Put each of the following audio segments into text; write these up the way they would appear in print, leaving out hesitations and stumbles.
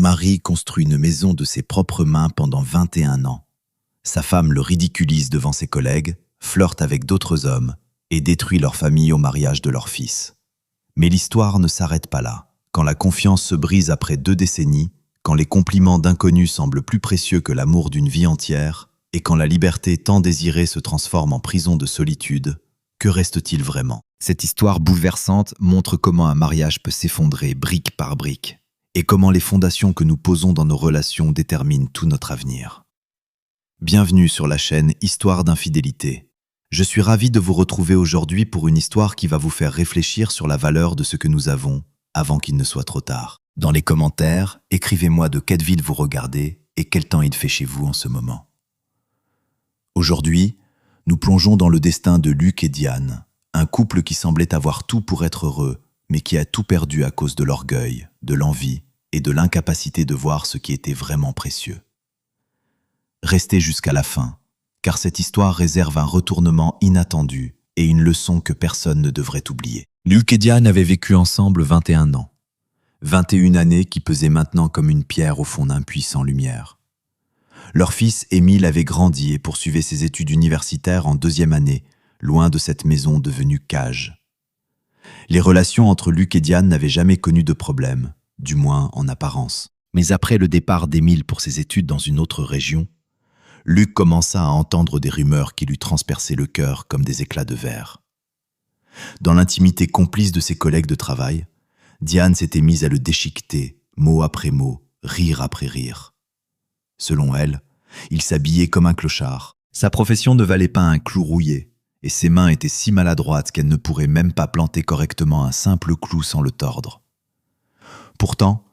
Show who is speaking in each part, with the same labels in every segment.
Speaker 1: mari construit une maison de ses propres mains pendant 21 ans. Sa femme le ridiculise devant ses collègues, flirte avec d'autres hommes et détruit leur famille au mariage de leur fils. Mais l'histoire ne s'arrête pas là. Quand la confiance se brise après 2 décennies, quand les compliments d'inconnus semblent plus précieux que l'amour d'une vie entière, et quand la liberté tant désirée se transforme en prison de solitude, que reste-t-il vraiment? Cette histoire bouleversante montre comment un mariage peut s'effondrer brique par brique, et comment les fondations que nous posons dans nos relations déterminent tout notre avenir. Bienvenue sur la chaîne Histoire d'infidélité. Je suis ravi de vous retrouver aujourd'hui pour une histoire qui va vous faire réfléchir sur la valeur de ce que nous avons avant qu'il ne soit trop tard. Dans les commentaires, écrivez-moi de quelle ville vous regardez et quel temps il fait chez vous en ce moment. Aujourd'hui, nous plongeons dans le destin de Luc et Diane, un couple qui semblait avoir tout pour être heureux, mais qui a tout perdu à cause de l'orgueil, de l'envie et de l'incapacité de voir ce qui était vraiment précieux. Restez jusqu'à la fin, car cette histoire réserve un retournement inattendu et une leçon que personne ne devrait oublier. Luc et Diane avaient vécu ensemble 21 ans. 21 années qui pesaient maintenant comme une pierre au fond d'un puits sans lumière. Leur fils, Émile, avait grandi et poursuivait ses études universitaires en 2e année, loin de cette maison devenue cage. Les relations entre Luc et Diane n'avaient jamais connu de problème, du moins en apparence. Mais après le départ d'Émile pour ses études dans une autre région, Luc commença à entendre des rumeurs qui lui transperçaient le cœur comme des éclats de verre. Dans l'intimité complice de ses collègues de travail, Diane s'était mise à le déchiqueter, mot après mot, rire après rire. Selon elle, il s'habillait comme un clochard. Sa profession ne valait pas un clou rouillé, et ses mains étaient si maladroites qu'elle ne pourrait même pas planter correctement un simple clou sans le tordre. Pourtant,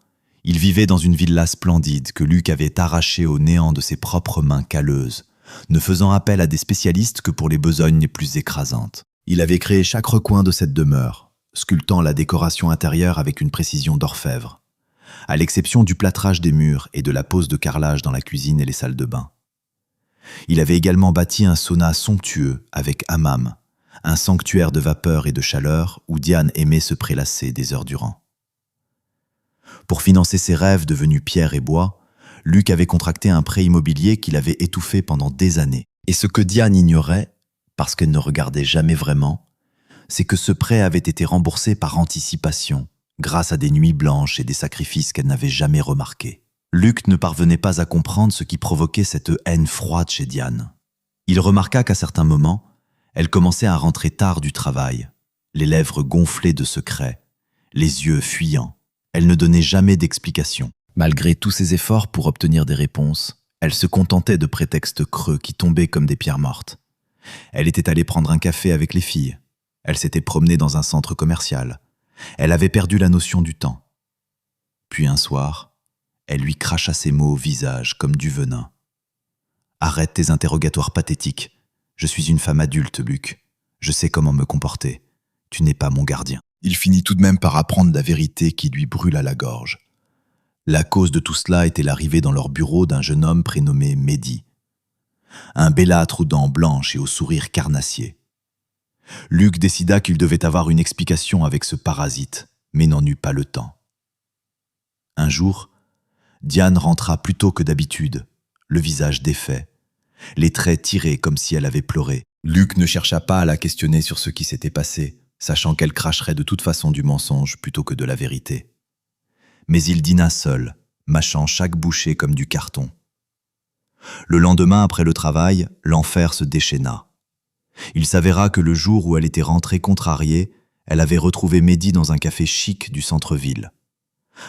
Speaker 1: il vivait dans une villa splendide que Luc avait arrachée au néant de ses propres mains calleuses, ne faisant appel à des spécialistes que pour les besognes les plus écrasantes. Il avait créé chaque recoin de cette demeure, sculptant la décoration intérieure avec une précision d'orfèvre, à l'exception du plâtrage des murs et de la pose de carrelage dans la cuisine et les salles de bain. Il avait également bâti un sauna somptueux avec hammam, un sanctuaire de vapeur et de chaleur où Diane aimait se prélasser des heures durant. Pour financer ses rêves devenus pierre et bois, Luc avait contracté un prêt immobilier qu'il avait étouffé pendant des années. Et ce que Diane ignorait, parce qu'elle ne regardait jamais vraiment, c'est que ce prêt avait été remboursé par anticipation, grâce à des nuits blanches et des sacrifices qu'elle n'avait jamais remarqués. Luc ne parvenait pas à comprendre ce qui provoquait cette haine froide chez Diane. Il remarqua qu'à certains moments, elle commençait à rentrer tard du travail, les lèvres gonflées de secrets, les yeux fuyants. Elle ne donnait jamais d'explication. Malgré tous ses efforts pour obtenir des réponses, elle se contentait de prétextes creux qui tombaient comme des pierres mortes. Elle était allée prendre un café avec les filles. Elle s'était promenée dans un centre commercial. Elle avait perdu la notion du temps. Puis un soir, elle lui cracha ses mots au visage comme du venin. « Arrête tes interrogatoires pathétiques. Je suis une femme adulte, Luc. Je sais comment me comporter. Tu n'es pas mon gardien. » Il finit tout de même par apprendre la vérité qui lui brûla la gorge. La cause de tout cela était l'arrivée dans leur bureau d'un jeune homme prénommé Mehdi. Un bellâtre aux dents blanches et au sourire carnassier. Luc décida qu'il devait avoir une explication avec ce parasite, mais n'en eut pas le temps. Un jour, Diane rentra plus tôt que d'habitude, le visage défait, les traits tirés comme si elle avait pleuré. Luc ne chercha pas à la questionner sur ce qui s'était passé, sachant qu'elle cracherait de toute façon du mensonge plutôt que de la vérité. Mais il dîna seul, mâchant chaque bouchée comme du carton. Le lendemain, après le travail, l'enfer se déchaîna. Il s'avéra que le jour où elle était rentrée contrariée, elle avait retrouvé Mehdi dans un café chic du centre-ville.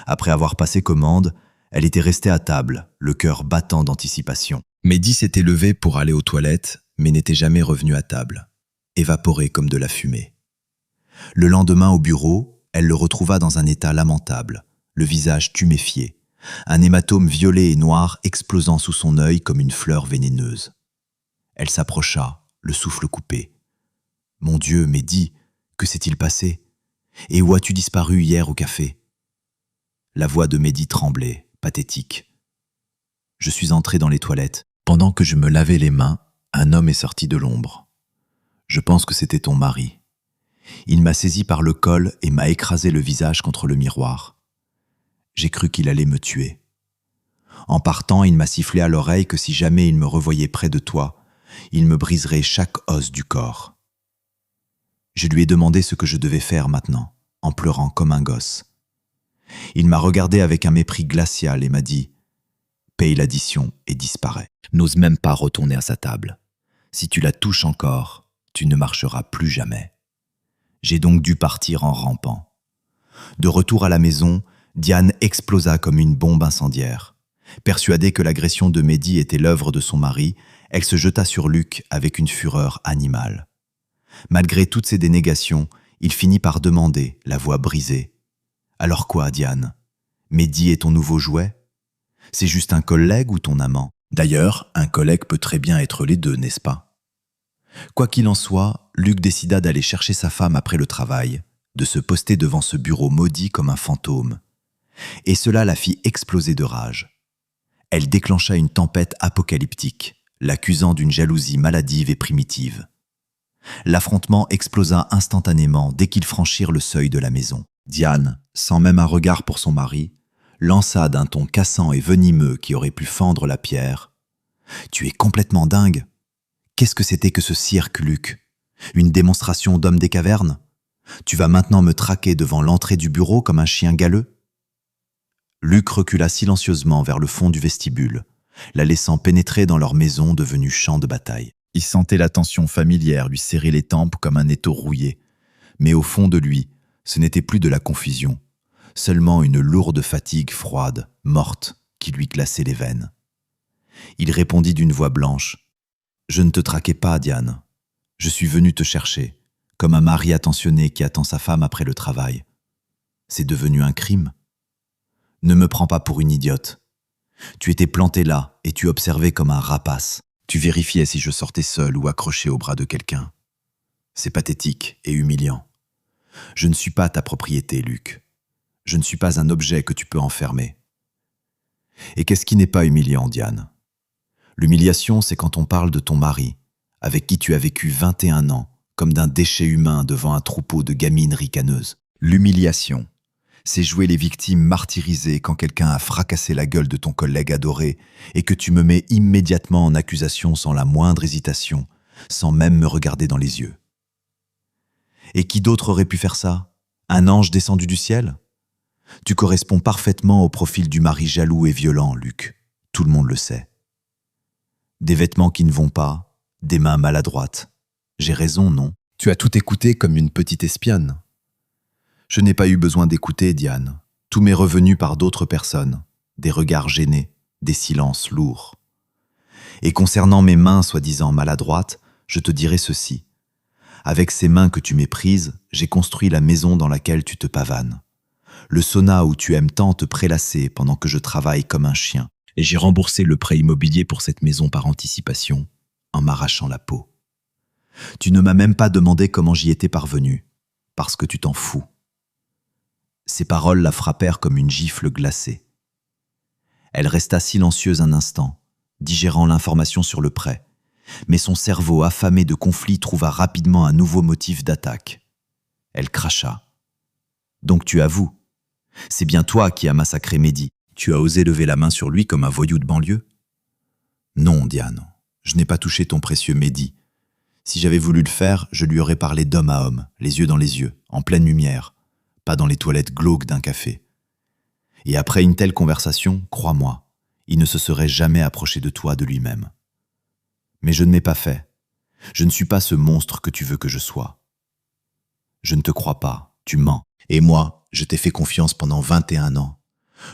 Speaker 1: Après avoir passé commande, elle était restée à table, le cœur battant d'anticipation. Mehdi s'était levé pour aller aux toilettes, mais n'était jamais revenu à table, évaporé comme de la fumée. Le lendemain au bureau, elle le retrouva dans un état lamentable, le visage tuméfié, un hématome violet et noir explosant sous son œil comme une fleur vénéneuse. Elle s'approcha, le souffle coupé. « Mon Dieu, Mehdi, que s'est-il passé? Et où as-tu disparu hier au café ?» La voix de Mehdi tremblait, pathétique. « Je suis entré dans les toilettes. Pendant que je me lavais les mains, un homme est sorti de l'ombre. Je pense que c'était ton mari. Il m'a saisi par le col et m'a écrasé le visage contre le miroir. J'ai cru qu'il allait me tuer. En partant, il m'a sifflé à l'oreille que si jamais il me revoyait près de toi, il me briserait chaque os du corps. Je lui ai demandé ce que je devais faire maintenant, en pleurant comme un gosse. Il m'a regardé avec un mépris glacial et m'a dit « Paye l'addition et disparaît. » N'ose même pas retourner à sa table. Si tu la touches encore, tu ne marcheras plus jamais. J'ai donc dû partir en rampant. De retour à la maison, Diane explosa comme une bombe incendiaire. Persuadée que l'agression de Mehdi était l'œuvre de son mari, elle se jeta sur Luc avec une fureur animale. Malgré toutes ses dénégations, il finit par demander, la voix brisée. « Alors quoi, Diane? Mehdi est ton nouveau jouet? C'est juste un collègue ou ton amant? D'ailleurs, un collègue peut très bien être les deux, n'est-ce pas? » Quoi qu'il en soit, Luc décida d'aller chercher sa femme après le travail, de se poster devant ce bureau maudit comme un fantôme. Et cela la fit exploser de rage. Elle déclencha une tempête apocalyptique, l'accusant d'une jalousie maladive et primitive. L'affrontement explosa instantanément dès qu'ils franchirent le seuil de la maison. Diane, sans même un regard pour son mari, lança d'un ton cassant et venimeux qui aurait pu fendre la pierre. « Tu es complètement dingue. Qu'est-ce que c'était que ce cirque, Luc? Une démonstration d'homme des cavernes? Tu vas maintenant me traquer devant l'entrée du bureau comme un chien galeux ?» Luc recula silencieusement vers le fond du vestibule, la laissant pénétrer dans leur maison devenue champ de bataille. Il sentait la tension familière lui serrer les tempes comme un étau rouillé. Mais au fond de lui, ce n'était plus de la confusion, seulement une lourde fatigue froide, morte, qui lui glaçait les veines. Il répondit d'une voix blanche. « Je ne te traquais pas, Diane. Je suis venu te chercher, comme un mari attentionné qui attend sa femme après le travail. C'est devenu un crime. Ne me prends pas pour une idiote. Tu étais planté là et tu observais comme un rapace. Tu vérifiais si je sortais seul ou accroché au bras de quelqu'un. C'est pathétique et humiliant. Je ne suis pas ta propriété, Luc. Je ne suis pas un objet que tu peux enfermer. Et qu'est-ce qui n'est pas humiliant, Diane? L'humiliation, c'est quand on parle de ton mari, avec qui tu as vécu 21 ans, comme d'un déchet humain devant un troupeau de gamines ricaneuses. L'humiliation, c'est jouer les victimes martyrisées quand quelqu'un a fracassé la gueule de ton collègue adoré et que tu me mets immédiatement en accusation sans la moindre hésitation, sans même me regarder dans les yeux. Et qui d'autre aurait pu faire ça? Un ange descendu du ciel? Tu corresponds parfaitement au profil du mari jaloux et violent, Luc. Tout le monde le sait. Des vêtements qui ne vont pas, des mains maladroites. J'ai raison, non? Tu as tout écouté comme une petite espionne. Je n'ai pas eu besoin d'écouter, Diane. Tout m'est revenu par d'autres personnes, des regards gênés, des silences lourds. Et concernant mes mains soi-disant maladroites, je te dirai ceci. Avec ces mains que tu méprises, j'ai construit la maison dans laquelle tu te pavanes. Le sauna où tu aimes tant te prélasser pendant que je travaille comme un chien. Et j'ai remboursé le prêt immobilier pour cette maison par anticipation, en m'arrachant la peau. Tu ne m'as même pas demandé comment j'y étais parvenu, parce que tu t'en fous. Ces paroles la frappèrent comme une gifle glacée. Elle resta silencieuse un instant, digérant l'information sur le prêt, mais son cerveau affamé de conflit trouva rapidement un nouveau motif d'attaque. Elle cracha. « Donc tu avoues, c'est bien toi qui as massacré Mehdi. Tu as osé lever la main sur lui comme un voyou de banlieue? » « Non, Diane, je n'ai pas touché ton précieux Mehdi. Si j'avais voulu le faire, je lui aurais parlé d'homme à homme, les yeux dans les yeux, en pleine lumière, pas dans les toilettes glauques d'un café. Et après une telle conversation, crois-moi, il ne se serait jamais approché de toi de lui-même. Mais je ne l'ai pas fait. Je ne suis pas ce monstre que tu veux que je sois. Je ne te crois pas, tu mens. Et moi, je t'ai fait confiance pendant 21 ans.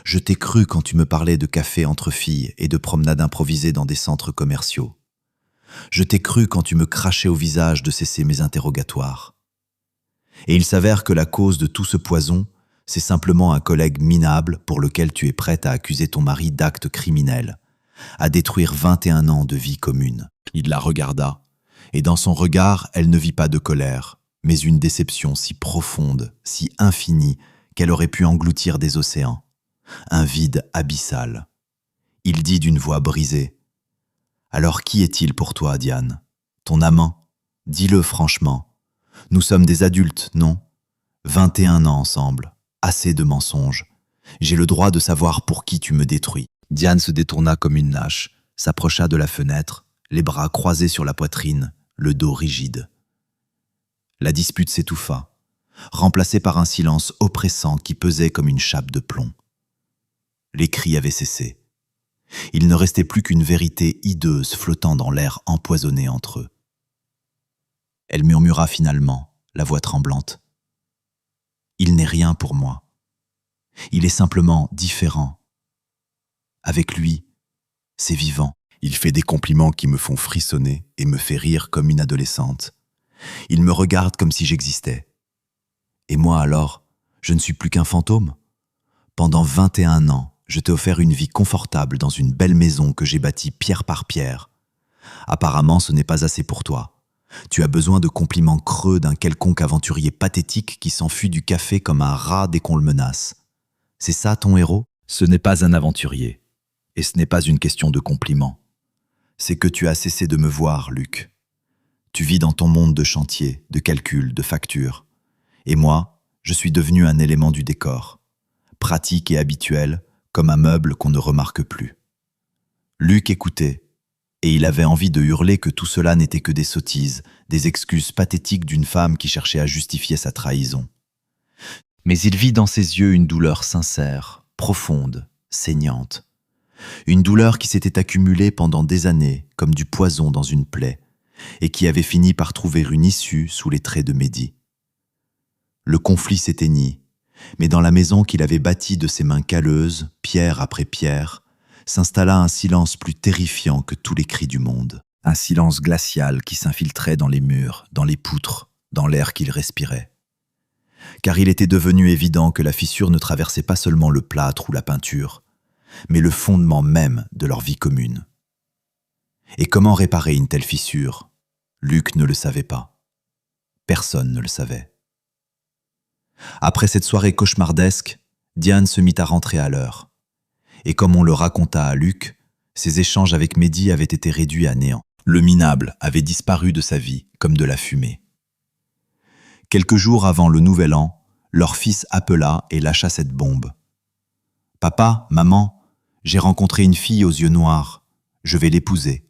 Speaker 1: Je t'ai cru quand tu me parlais de café entre filles et de promenades improvisées dans des centres commerciaux. Je t'ai cru quand tu me crachais au visage de cesser mes interrogatoires. Et il s'avère que la cause de tout ce poison, c'est simplement un collègue minable pour lequel tu es prête à accuser ton mari d'actes criminels, à détruire 21 ans de vie commune. » Il la regarda, et dans son regard, elle ne vit pas de colère, mais une déception si profonde, si infinie, qu'elle aurait pu engloutir des océans. Un vide abyssal. Il dit d'une voix brisée. « Alors qui est-il pour toi, Diane? Ton amant? Dis-le franchement. Nous sommes des adultes, non? 21 ans ensemble. Assez de mensonges. J'ai le droit de savoir pour qui tu me détruis. » Diane se détourna comme une lâche, s'approcha de la fenêtre, les bras croisés sur la poitrine, le dos rigide. La dispute s'étouffa, remplacée par un silence oppressant qui pesait comme une chape de plomb. Les cris avaient cessé. Il ne restait plus qu'une vérité hideuse flottant dans l'air empoisonné entre eux. Elle murmura finalement, la voix tremblante. « Il n'est rien pour moi. Il est simplement différent. Avec lui, c'est vivant. Il fait des compliments qui me font frissonner et me fait rire comme une adolescente. Il me regarde comme si j'existais. Et moi alors, je ne suis plus qu'un fantôme. Pendant 21 ans, je t'ai offert une vie confortable dans une belle maison que j'ai bâtie pierre par pierre. Apparemment, ce n'est pas assez pour toi. Tu as besoin de compliments creux d'un quelconque aventurier pathétique qui s'enfuit du café comme un rat dès qu'on le menace. C'est ça ton héros ? Ce n'est pas un aventurier. Et ce n'est pas une question de compliments. C'est que tu as cessé de me voir, Luc. Tu vis dans ton monde de chantier, de calcul, de factures. Et moi, je suis devenu un élément du décor. Pratique et habituel, comme un meuble qu'on ne remarque plus. Luc écoutait, et il avait envie de hurler que tout cela n'était que des sottises, des excuses pathétiques d'une femme qui cherchait à justifier sa trahison. Mais il vit dans ses yeux une douleur sincère, profonde, saignante. Une douleur qui s'était accumulée pendant des années, comme du poison dans une plaie, et qui avait fini par trouver une issue sous les traits de Mehdi. Le conflit s'éteignit, mais dans la maison qu'il avait bâtie de ses mains calleuses, pierre après pierre, s'installa un silence plus terrifiant que tous les cris du monde. Un silence glacial qui s'infiltrait dans les murs, dans les poutres, dans l'air qu'il respirait. Car il était devenu évident que la fissure ne traversait pas seulement le plâtre ou la peinture, mais le fondement même de leur vie commune. Et comment réparer une telle fissure ? Luc ne le savait pas. Personne ne le savait. Après cette soirée cauchemardesque, Diane se mit à rentrer à l'heure. Et comme on le raconta à Luc, ses échanges avec Mehdi avaient été réduits à néant. Le minable avait disparu de sa vie comme de la fumée. Quelques jours avant le nouvel an, leur fils appela et lâcha cette bombe. « Papa, maman, j'ai rencontré une fille aux yeux noirs. Je vais l'épouser. »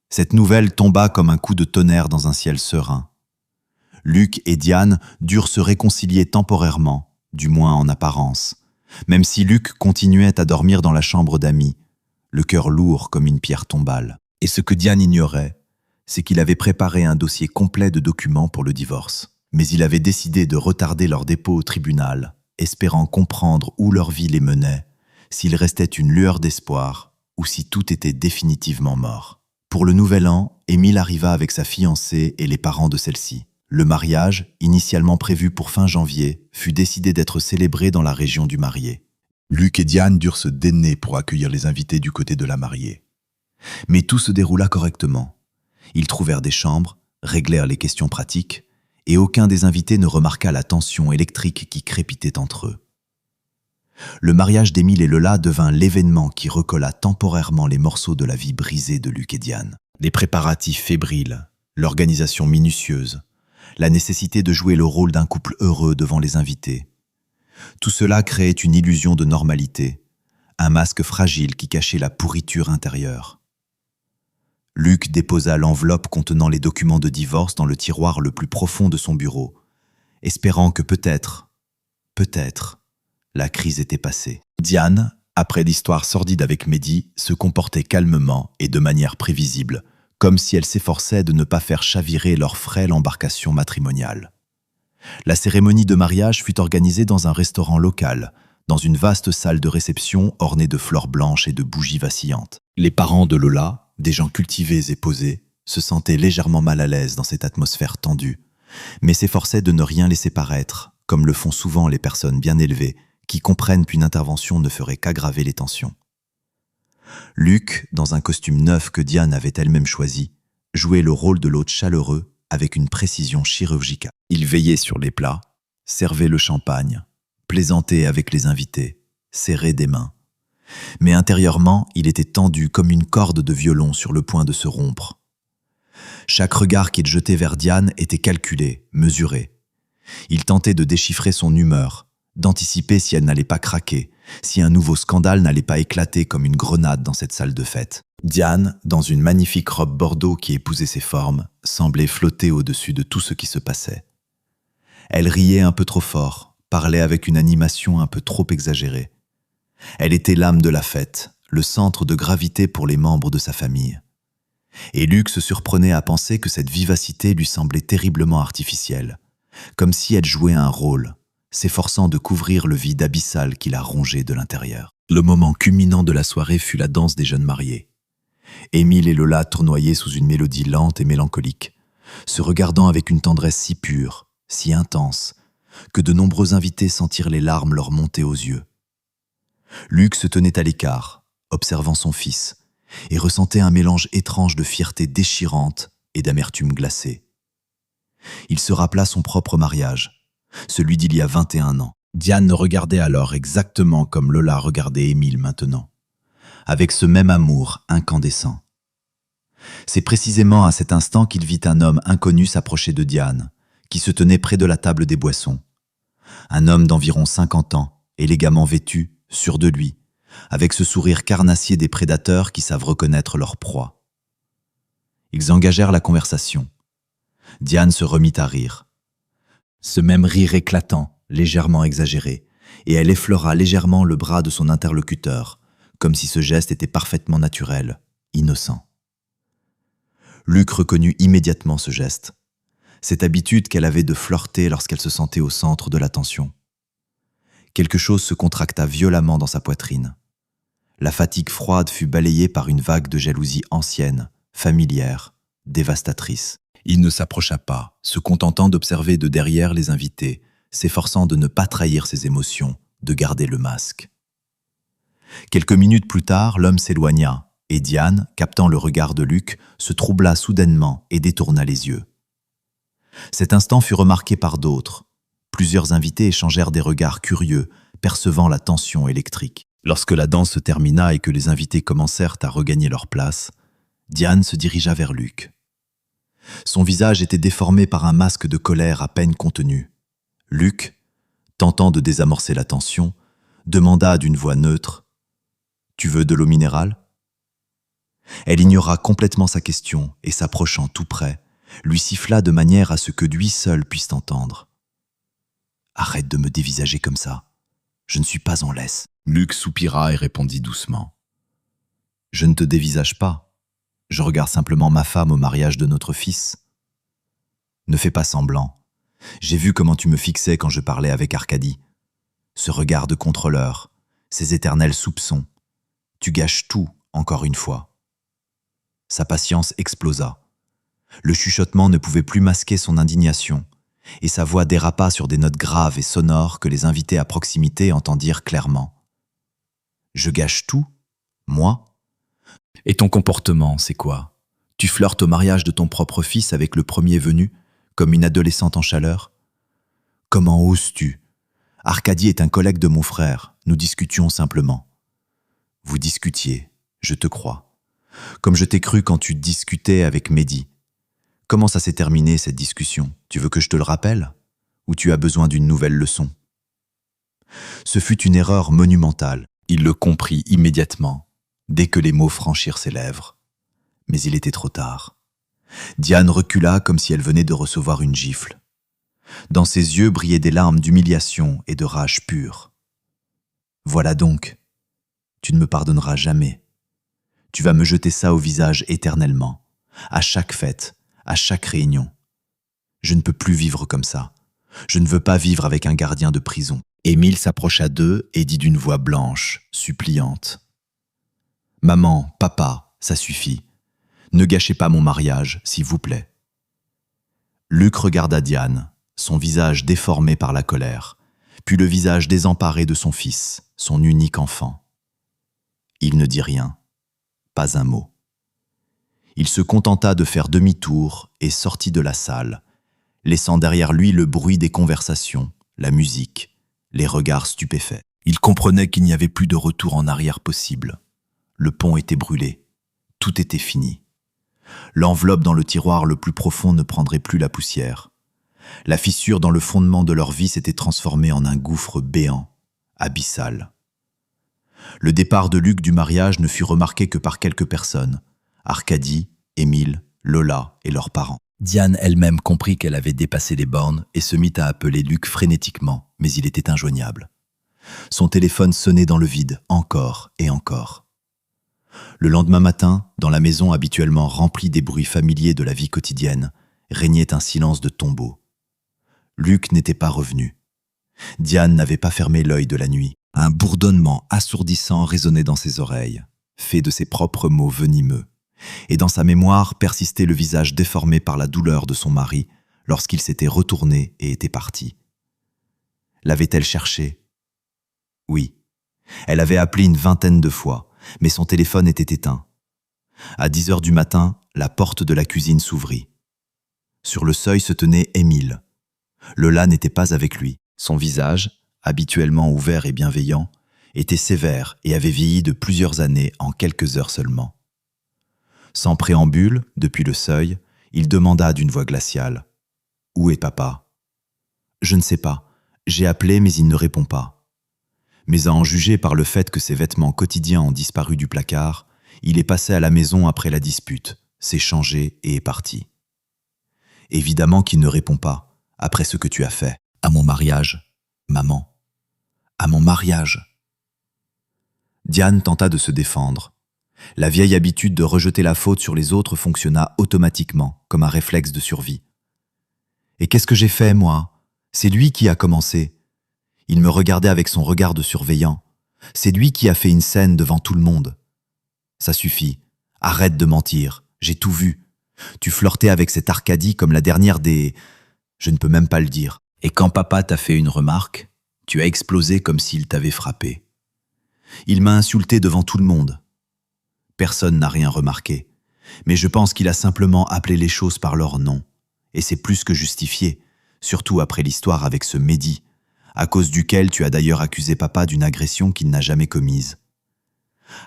Speaker 1: Cette nouvelle tomba comme un coup de tonnerre dans un ciel serein. Luc et Diane durent se réconcilier temporairement, du moins en apparence, même si Luc continuait à dormir dans la chambre d'amis, le cœur lourd comme une pierre tombale. Et ce que Diane ignorait, c'est qu'il avait préparé un dossier complet de documents pour le divorce. Mais il avait décidé de retarder leur dépôt au tribunal, espérant comprendre où leur vie les menait, s'il restait une lueur d'espoir ou si tout était définitivement mort. Pour le nouvel an, Émile arriva avec sa fiancée et les parents de celle-ci. Le mariage, initialement prévu pour fin janvier, fut décidé d'être célébré dans la région du marié. Luc et Diane durent se démener pour accueillir les invités du côté de la mariée. Mais tout se déroula correctement. Ils trouvèrent des chambres, réglèrent les questions pratiques, et aucun des invités ne remarqua la tension électrique qui crépitait entre eux. Le mariage d'Émile et Lola devint l'événement qui recolla temporairement les morceaux de la vie brisée de Luc et Diane. Les préparatifs fébriles, l'organisation minutieuse, la nécessité de jouer le rôle d'un couple heureux devant les invités. Tout cela créait une illusion de normalité, un masque fragile qui cachait la pourriture intérieure. Luc déposa l'enveloppe contenant les documents de divorce dans le tiroir le plus profond de son bureau, espérant que peut-être, la crise était passée. Diane, après l'histoire sordide avec Mehdi, se comportait calmement et de manière prévisible, comme si elle s'efforçait de ne pas faire chavirer leur frêle embarcation matrimoniale. La cérémonie de mariage fut organisée dans un restaurant local, dans une vaste salle de réception ornée de fleurs blanches et de bougies vacillantes. Les parents de Lola, des gens cultivés et posés, se sentaient légèrement mal à l'aise dans cette atmosphère tendue, mais s'efforçaient de ne rien laisser paraître, comme le font souvent les personnes bien élevées, qui comprennent qu'une intervention ne ferait qu'aggraver les tensions. Luc, dans un costume neuf que Diane avait elle-même choisi, jouait le rôle de l'hôte chaleureux avec une précision chirurgicale. Il veillait sur les plats, servait le champagne, plaisantait avec les invités, serrait des mains. Mais intérieurement, il était tendu comme une corde de violon sur le point de se rompre. Chaque regard qu'il jetait vers Diane était calculé, mesuré. Il tentait de déchiffrer son humeur, d'anticiper si elle n'allait pas craquer, si un nouveau scandale n'allait pas éclater comme une grenade dans cette salle de fête. Diane, dans une magnifique robe bordeaux qui épousait ses formes, semblait flotter au-dessus de tout ce qui se passait. Elle riait un peu trop fort, parlait avec une animation un peu trop exagérée. Elle était l'âme de la fête, le centre de gravité pour les membres de sa famille. Et Luc se surprenait à penser que cette vivacité lui semblait terriblement artificielle, comme si elle jouait un rôle, s'efforçant de couvrir le vide abyssal qui la rongeait de l'intérieur. Le moment culminant de la soirée fut la danse des jeunes mariés. Émile et Lola tournoyaient sous une mélodie lente et mélancolique, se regardant avec une tendresse si pure, si intense, que de nombreux invités sentirent les larmes leur monter aux yeux. Luc se tenait à l'écart, observant son fils, et ressentait un mélange étrange de fierté déchirante et d'amertume glacée. Il se rappela son propre mariage, celui d'il y a 21 ans. Diane le regardait alors exactement comme Lola regardait Émile maintenant, avec ce même amour incandescent. C'est précisément à cet instant qu'il vit un homme inconnu s'approcher de Diane, qui se tenait près de la table des boissons. Un homme d'environ 50 ans, élégamment vêtu, sûr de lui, avec ce sourire carnassier des prédateurs qui savent reconnaître leur proie. Ils engagèrent la conversation. Diane se remit à rire. Ce même rire éclatant, légèrement exagéré, et elle effleura légèrement le bras de son interlocuteur, comme si ce geste était parfaitement naturel, innocent. Luc reconnut immédiatement ce geste, cette habitude qu'elle avait de flirter lorsqu'elle se sentait au centre de l'attention. Quelque chose se contracta violemment dans sa poitrine. La fatigue froide fut balayée par une vague de jalousie ancienne, familière, dévastatrice. Il ne s'approcha pas, se contentant d'observer de derrière les invités, s'efforçant de ne pas trahir ses émotions, de garder le masque. Quelques minutes plus tard, l'homme s'éloigna, et Diane, captant le regard de Luc, se troubla soudainement et détourna les yeux. Cet instant fut remarqué par d'autres. Plusieurs invités échangèrent des regards curieux, percevant la tension électrique. Lorsque la danse se termina et que les invités commencèrent à regagner leur place, Diane se dirigea vers Luc. Son visage était déformé par un masque de colère à peine contenu. Luc, tentant de désamorcer la tension, demanda d'une voix neutre « Tu veux de l'eau minérale ?» Elle ignora complètement sa question et, s'approchant tout près, lui siffla de manière à ce que lui seul puisse entendre. « Arrête de me dévisager comme ça. Je ne suis pas en laisse. » Luc soupira et répondit doucement. « Je ne te dévisage pas. Je regarde simplement ma femme au mariage de notre fils. Ne fais pas semblant. J'ai vu comment tu me fixais quand je parlais avec Arcadie. Ce regard de contrôleur, ces éternels soupçons. Tu gâches tout, encore une fois. » Sa patience explosa. Le chuchotement ne pouvait plus masquer son indignation, et sa voix dérapa sur des notes graves et sonores que les invités à proximité entendirent clairement. « Je gâche tout? Moi? Et ton comportement, c'est quoi? Tu flirtes au mariage de ton propre fils avec le premier venu, comme une adolescente en chaleur? Comment oses-tu? Arcadie est un collègue de mon frère, nous discutions simplement. » Vous discutiez, je te crois. Comme je t'ai cru quand tu discutais avec Mehdi. Comment ça s'est terminé, cette discussion? Tu veux que je te le rappelle? Ou tu as besoin d'une nouvelle leçon? Ce fut une erreur monumentale. Il le comprit immédiatement, dès que les mots franchirent ses lèvres. Mais il était trop tard. Diane recula comme si elle venait de recevoir une gifle. Dans ses yeux brillaient des larmes d'humiliation et de rage pure. Voilà donc. Tu ne me pardonneras jamais. Tu vas me jeter ça au visage éternellement, à chaque fête, à chaque réunion. Je ne peux plus vivre comme ça. Je ne veux pas vivre avec un gardien de prison. Émile s'approcha d'eux et dit d'une voix blanche, suppliante. « Maman, papa, ça suffit. Ne gâchez pas mon mariage, s'il vous plaît. » Luc regarda Diane, son visage déformé par la colère, puis le visage désemparé de son fils, son unique enfant. Il ne dit rien, pas un mot. Il se contenta de faire demi-tour et sortit de la salle, laissant derrière lui le bruit des conversations, la musique, les regards stupéfaits. Il comprenait qu'il n'y avait plus de retour en arrière possible. Le pont était brûlé. Tout était fini. L'enveloppe dans le tiroir le plus profond ne prendrait plus la poussière. La fissure dans le fondement de leur vie s'était transformée en un gouffre béant, abyssal. Le départ de Luc du mariage ne fut remarqué que par quelques personnes, Arcadie, Émile, Lola et leurs parents. Diane elle-même comprit qu'elle avait dépassé les bornes et se mit à appeler Luc frénétiquement, mais il était injoignable. Son téléphone sonnait dans le vide, encore et encore. Le lendemain matin, dans la maison habituellement remplie des bruits familiers de la vie quotidienne, régnait un silence de tombeau. Luc n'était pas revenu. Diane n'avait pas fermé l'œil de la nuit. Un bourdonnement assourdissant résonnait dans ses oreilles, fait de ses propres mots venimeux. Et dans sa mémoire persistait le visage déformé par la douleur de son mari lorsqu'il s'était retourné et était parti. L'avait-elle cherché? Oui. Elle avait appelé une vingtaine de fois, mais son téléphone était éteint. À 10 heures du matin, la porte de la cuisine s'ouvrit. Sur le seuil se tenait Émile. Lola n'était pas avec lui. Son visage, habituellement ouvert et bienveillant, était sévère et avait vieilli de plusieurs années en quelques heures seulement. Sans préambule, depuis le seuil, il demanda d'une voix glaciale : « Où est papa ?»« Je ne sais pas. J'ai appelé, mais il ne répond pas. » Mais à en juger par le fait que ses vêtements quotidiens ont disparu du placard, il est passé à la maison après la dispute, s'est changé et est parti. Évidemment qu'il ne répond pas, après ce que tu as fait. À mon mariage, maman. À mon mariage. Diane tenta de se défendre. La vieille habitude de rejeter la faute sur les autres fonctionna automatiquement, comme un réflexe de survie. Et qu'est-ce que j'ai fait, moi? C'est lui qui a commencé. Il me regardait avec son regard de surveillant. C'est lui qui a fait une scène devant tout le monde. Ça suffit. Arrête de mentir. J'ai tout vu. Tu flirtais avec cette Arcadie comme la dernière des... Je ne peux même pas le dire. Et quand papa t'a fait une remarque, tu as explosé comme s'il t'avait frappé. Il m'a insulté devant tout le monde. Personne n'a rien remarqué, mais je pense qu'il a simplement appelé les choses par leur nom. Et c'est plus que justifié, surtout après l'histoire avec ce Mehdi, à cause duquel tu as d'ailleurs accusé papa d'une agression qu'il n'a jamais commise.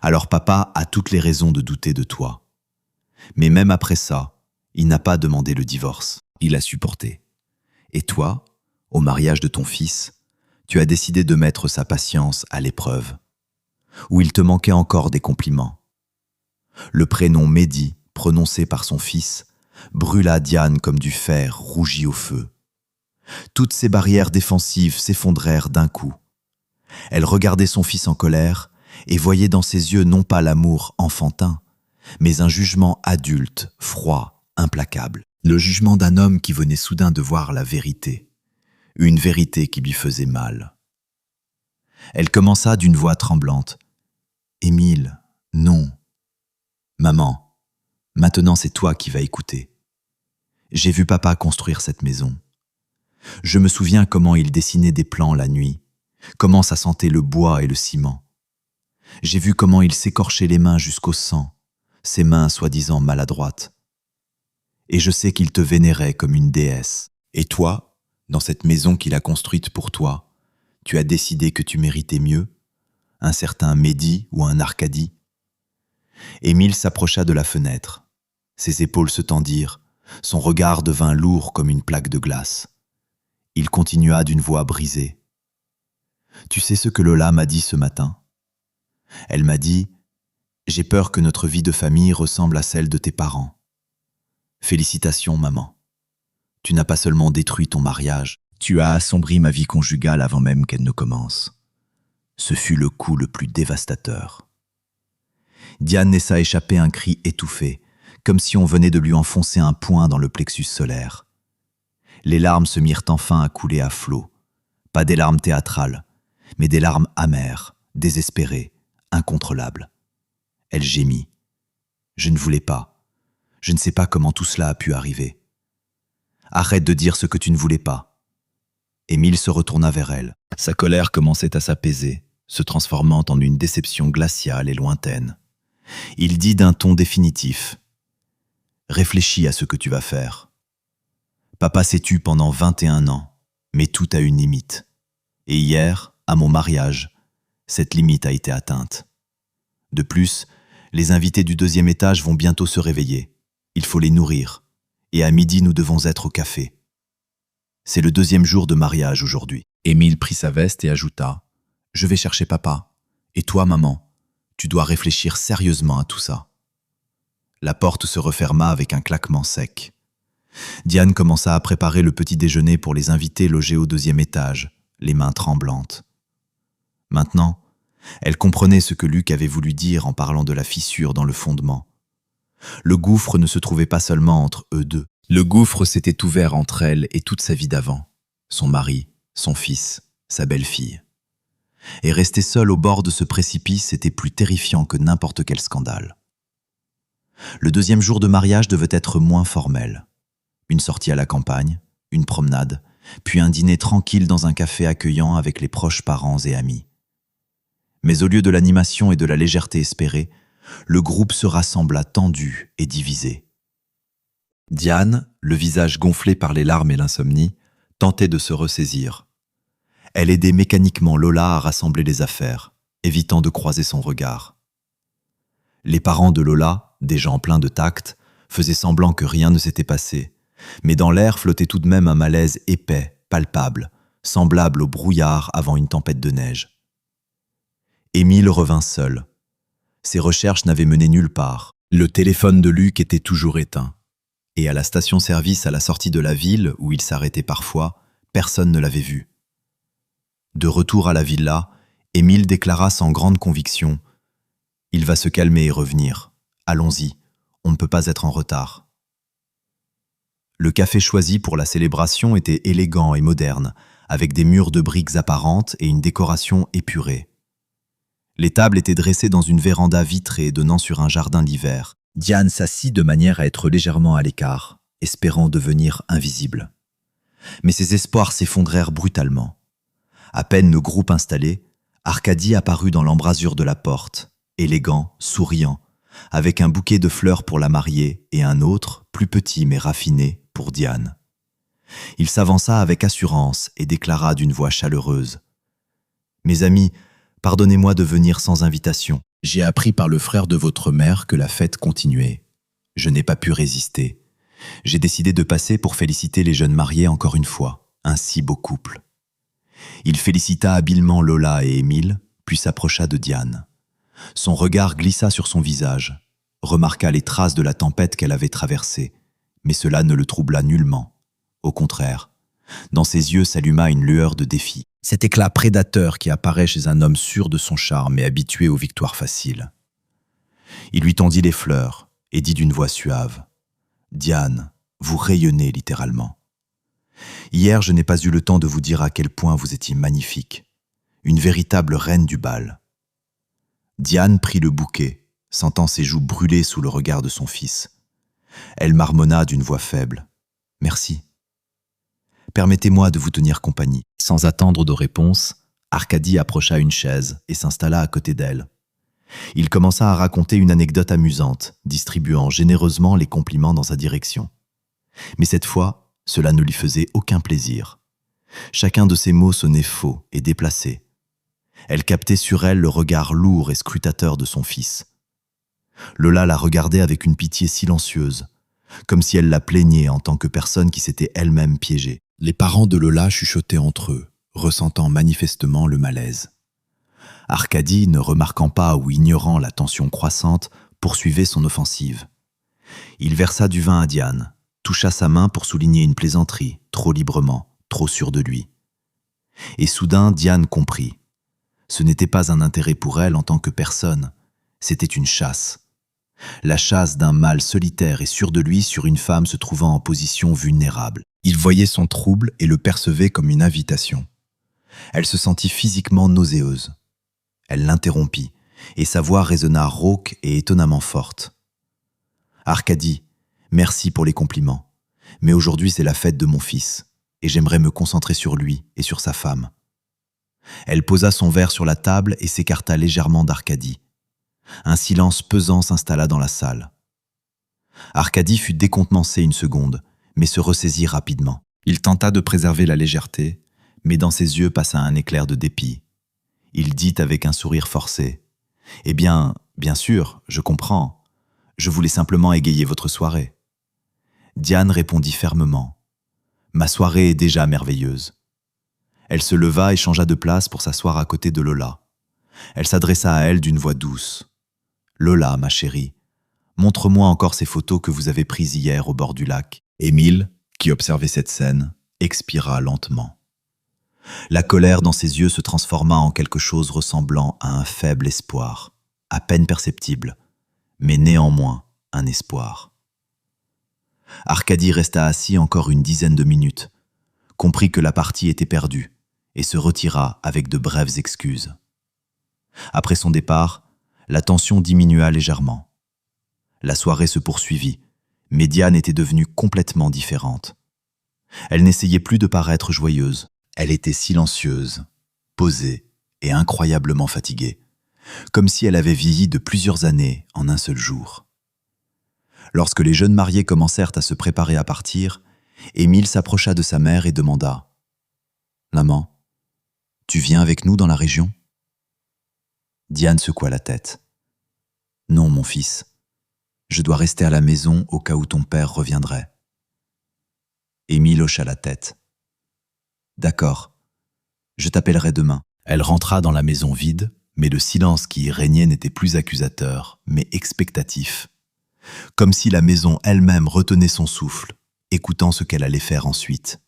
Speaker 1: Alors papa a toutes les raisons de douter de toi. Mais même après ça, il n'a pas demandé le divorce. Il a supporté. Et toi, au mariage de ton fils, tu as décidé de mettre sa patience à l'épreuve. Où il te manquait encore des compliments. Le prénom Mehdi, prononcé par son fils, brûla Diane comme du fer rougi au feu. Toutes ses barrières défensives s'effondrèrent d'un coup. Elle regardait son fils en colère et voyait dans ses yeux non pas l'amour enfantin, mais un jugement adulte, froid, implacable. Le jugement d'un homme qui venait soudain de voir la vérité. Une vérité qui lui faisait mal. Elle commença d'une voix tremblante. « Émile, non. Maman, maintenant c'est toi qui vas écouter. J'ai vu papa construire cette maison. Je me souviens comment il dessinait des plans la nuit, comment ça sentait le bois et le ciment. J'ai vu comment il s'écorchait les mains jusqu'au sang, ses mains soi-disant maladroites. Et je sais qu'il te vénérait comme une déesse. Et toi, dans cette maison qu'il a construite pour toi, tu as décidé que tu méritais mieux, un certain Mehdi ou un Arcadie. » Émile s'approcha de la fenêtre. Ses épaules se tendirent, son regard devint lourd comme une plaque de glace. Il continua d'une voix brisée. « Tu sais ce que Lola m'a dit ce matin? Elle m'a dit « J'ai peur que notre vie de famille ressemble à celle de tes parents. Félicitations, maman. Tu n'as pas seulement détruit ton mariage, tu as assombri ma vie conjugale avant même qu'elle ne commence. Ce fut le coup le plus dévastateur. » Diane laissa échapper un cri étouffé, comme si on venait de lui enfoncer un poing dans le plexus solaire. Les larmes se mirent enfin à couler à flots. Pas des larmes théâtrales, mais des larmes amères, désespérées, incontrôlables. Elle gémit. « Je ne voulais pas. Je ne sais pas comment tout cela a pu arriver. Arrête de dire ce que tu ne voulais pas. » Émile se retourna vers elle. Sa colère commençait à s'apaiser, se transformant en une déception glaciale et lointaine. Il dit d'un ton définitif : « Réfléchis à ce que tu vas faire. Papa s'est tu pendant 21 ans, mais tout a une limite. Et hier, à mon mariage, cette limite a été atteinte. De plus, les invités du 2e étage vont bientôt se réveiller. Il faut les nourrir. Et à midi, nous devons être au café. C'est le 2e jour de mariage aujourd'hui.
Speaker 2: Émile prit sa veste et ajouta « Je vais chercher papa. Et toi, maman, tu dois réfléchir sérieusement à tout ça. »
Speaker 1: La porte se referma avec un claquement sec. Diane commença à préparer le petit déjeuner pour les invités logés au 2e étage, les mains tremblantes. Maintenant, elle comprenait ce que Luc avait voulu dire en parlant de la fissure dans le fondement. Le gouffre ne se trouvait pas seulement entre eux deux. Le gouffre s'était ouvert entre elle et toute sa vie d'avant, son mari, son fils, sa belle-fille. Et rester seule au bord de ce précipice était plus terrifiant que n'importe quel scandale. Le 2e jour de mariage devait être moins formel. Une sortie à la campagne, une promenade, puis un dîner tranquille dans un café accueillant avec les proches parents et amis. Mais au lieu de l'animation et de la légèreté espérée, le groupe se rassembla tendu et divisé. Diane, le visage gonflé par les larmes et l'insomnie, tentait de se ressaisir. Elle aidait mécaniquement Lola à rassembler les affaires, évitant de croiser son regard. Les parents de Lola, des gens pleins de tact, faisaient semblant que rien ne s'était passé, mais dans l'air flottait tout de même un malaise épais, palpable, semblable au brouillard avant une tempête de neige. Émile revint seul. Ses recherches n'avaient mené nulle part. Le téléphone de Luc était toujours éteint. Et à la station-service à la sortie de la ville, où il s'arrêtait parfois, personne ne l'avait vu. De retour à la villa, Émile déclara sans grande conviction « Il va se calmer et revenir. Allons-y, on ne peut pas être en retard. » Le café choisi pour la célébration était élégant et moderne, avec des murs de briques apparentes et une décoration épurée. Les tables étaient dressées dans une véranda vitrée donnant sur un jardin d'hiver. Diane s'assit de manière à être légèrement à l'écart, espérant devenir invisible. Mais ses espoirs s'effondrèrent brutalement. À peine le groupe installé, Arkady apparut dans l'embrasure de la porte, élégant, souriant, avec un bouquet de fleurs pour la mariée et un autre, plus petit mais raffiné, pour Diane. Il s'avança avec assurance et déclara d'une voix chaleureuse « Mes amis, pardonnez-moi de venir sans invitation. J'ai appris par le frère de votre mère que la fête continuait. Je n'ai pas pu résister. J'ai décidé de passer pour féliciter les jeunes mariés encore une fois, un si beau couple. » Il félicita habilement Lola et Émile, puis s'approcha de Diane. Son regard glissa sur son visage, remarqua les traces de la tempête qu'elle avait traversée, mais cela ne le troubla nullement. Au contraire, dans ses yeux s'alluma une lueur de défi. Cet éclat prédateur qui apparaît chez un homme sûr de son charme et habitué aux victoires faciles. Il lui tendit les fleurs et dit d'une voix suave « Diane, vous rayonnez littéralement. Hier, je n'ai pas eu le temps de vous dire à quel point vous étiez magnifique, une véritable reine du bal. » Diane prit le bouquet, sentant ses joues brûler sous le regard de son fils. Elle marmonna d'une voix faible « Merci. Permettez-moi de vous tenir compagnie. » Sans attendre de réponse, Arkady approcha une chaise et s'installa à côté d'elle. Il commença à raconter une anecdote amusante, distribuant généreusement les compliments dans sa direction. Mais cette fois, cela ne lui faisait aucun plaisir. Chacun de ses mots sonnait faux et déplacé. Elle captait sur elle le regard lourd et scrutateur de son fils. Lola la regardait avec une pitié silencieuse, comme si elle la plaignait en tant que personne qui s'était elle-même piégée. Les parents de Lola chuchotaient entre eux, ressentant manifestement le malaise. Arkady, ne remarquant pas ou ignorant la tension croissante, poursuivait son offensive. Il versa du vin à Diane, toucha sa main pour souligner une plaisanterie, trop librement, trop sûr de lui. Et soudain, Diane comprit. Ce n'était pas un intérêt pour elle en tant que personne, c'était une chasse. La chasse d'un mâle solitaire et sûr de lui sur une femme se trouvant en position vulnérable. Il voyait son trouble et le percevait comme une invitation. Elle se sentit physiquement nauséeuse. Elle l'interrompit, et sa voix résonna rauque et étonnamment forte. « Arkady, merci pour les compliments, mais aujourd'hui c'est la fête de mon fils, et j'aimerais me concentrer sur lui et sur sa femme. » Elle posa son verre sur la table et s'écarta légèrement d'Arkady. Un silence pesant s'installa dans la salle. Arkady fut décontenancé une seconde, mais se ressaisit rapidement. Il tenta de préserver la légèreté, mais dans ses yeux passa un éclair de dépit. Il dit avec un sourire forcé « Eh bien, bien sûr, je comprends. Je voulais simplement égayer votre soirée. » Diane répondit fermement Ma soirée est déjà merveilleuse. Elle se leva et changea de place pour s'asseoir à côté de Lola. Elle s'adressa à elle d'une voix douce. « Lola, ma chérie, montre-moi encore ces photos que vous avez prises hier au bord du lac. » Émile, qui observait cette scène, expira lentement. La colère dans ses yeux se transforma en quelque chose ressemblant à un faible espoir, à peine perceptible, mais néanmoins un espoir. Arkady resta assis encore une dizaine de minutes, comprit que la partie était perdue et se retira avec de brèves excuses. Après son départ, la tension diminua légèrement. La soirée se poursuivit, mais Diane était devenue complètement différente. Elle n'essayait plus de paraître joyeuse. Elle était silencieuse, posée et incroyablement fatiguée, comme si elle avait vieilli de plusieurs années en un seul jour. Lorsque les jeunes mariés commencèrent à se préparer à partir, Émile s'approcha de sa mère et demanda « Maman, tu viens avec nous dans la région ?» Diane secoua la tête. « Non, mon fils, je dois rester à la maison au cas où ton père reviendrait. » Émile hocha la tête. « D'accord, je t'appellerai demain. » Elle rentra dans la maison vide, mais le silence qui y régnait n'était plus accusateur, mais expectatif. Comme si la maison elle-même retenait son souffle, écoutant ce qu'elle allait faire ensuite.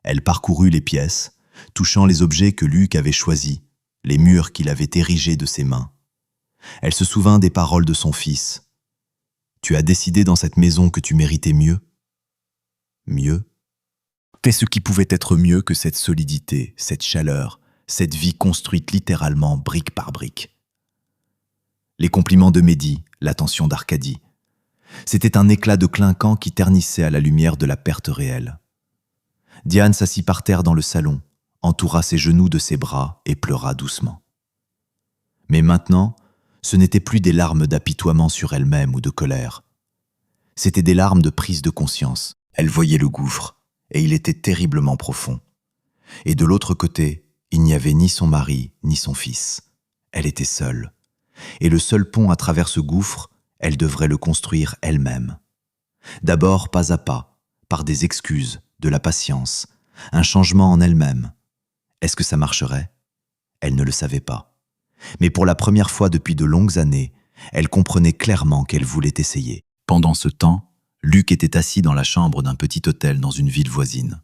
Speaker 1: Elle parcourut les pièces, touchant les objets que Luc avait choisis, les murs qu'il avait érigés de ses mains. Elle se souvint des paroles de son fils. « Tu as décidé dans cette maison que tu méritais mieux ?» Mieux ? Fais ce qui pouvait être mieux que cette solidité, cette chaleur, cette vie construite littéralement brique par brique. Les compliments de Mehdi, l'attention d'Arcadie. C'était un éclat de clinquant qui ternissait à la lumière de la perte réelle. Diane s'assit par terre dans le salon, entoura ses genoux de ses bras et pleura doucement. Mais maintenant, ce n'étaient plus des larmes d'apitoiement sur elle-même ou de colère. C'étaient des larmes de prise de conscience. Elle voyait le gouffre, et il était terriblement profond. Et de l'autre côté, il n'y avait ni son mari, ni son fils. Elle était seule. Et le seul pont à travers ce gouffre, elle devrait le construire elle-même. D'abord, pas à pas, par des excuses, de la patience, un changement en elle-même. Est-ce que ça marcherait ? Elle ne le savait pas. Mais pour la première fois depuis de longues années, elle comprenait clairement qu'elle voulait essayer. Pendant ce temps, Luc était assis dans la chambre d'un petit hôtel dans une ville voisine.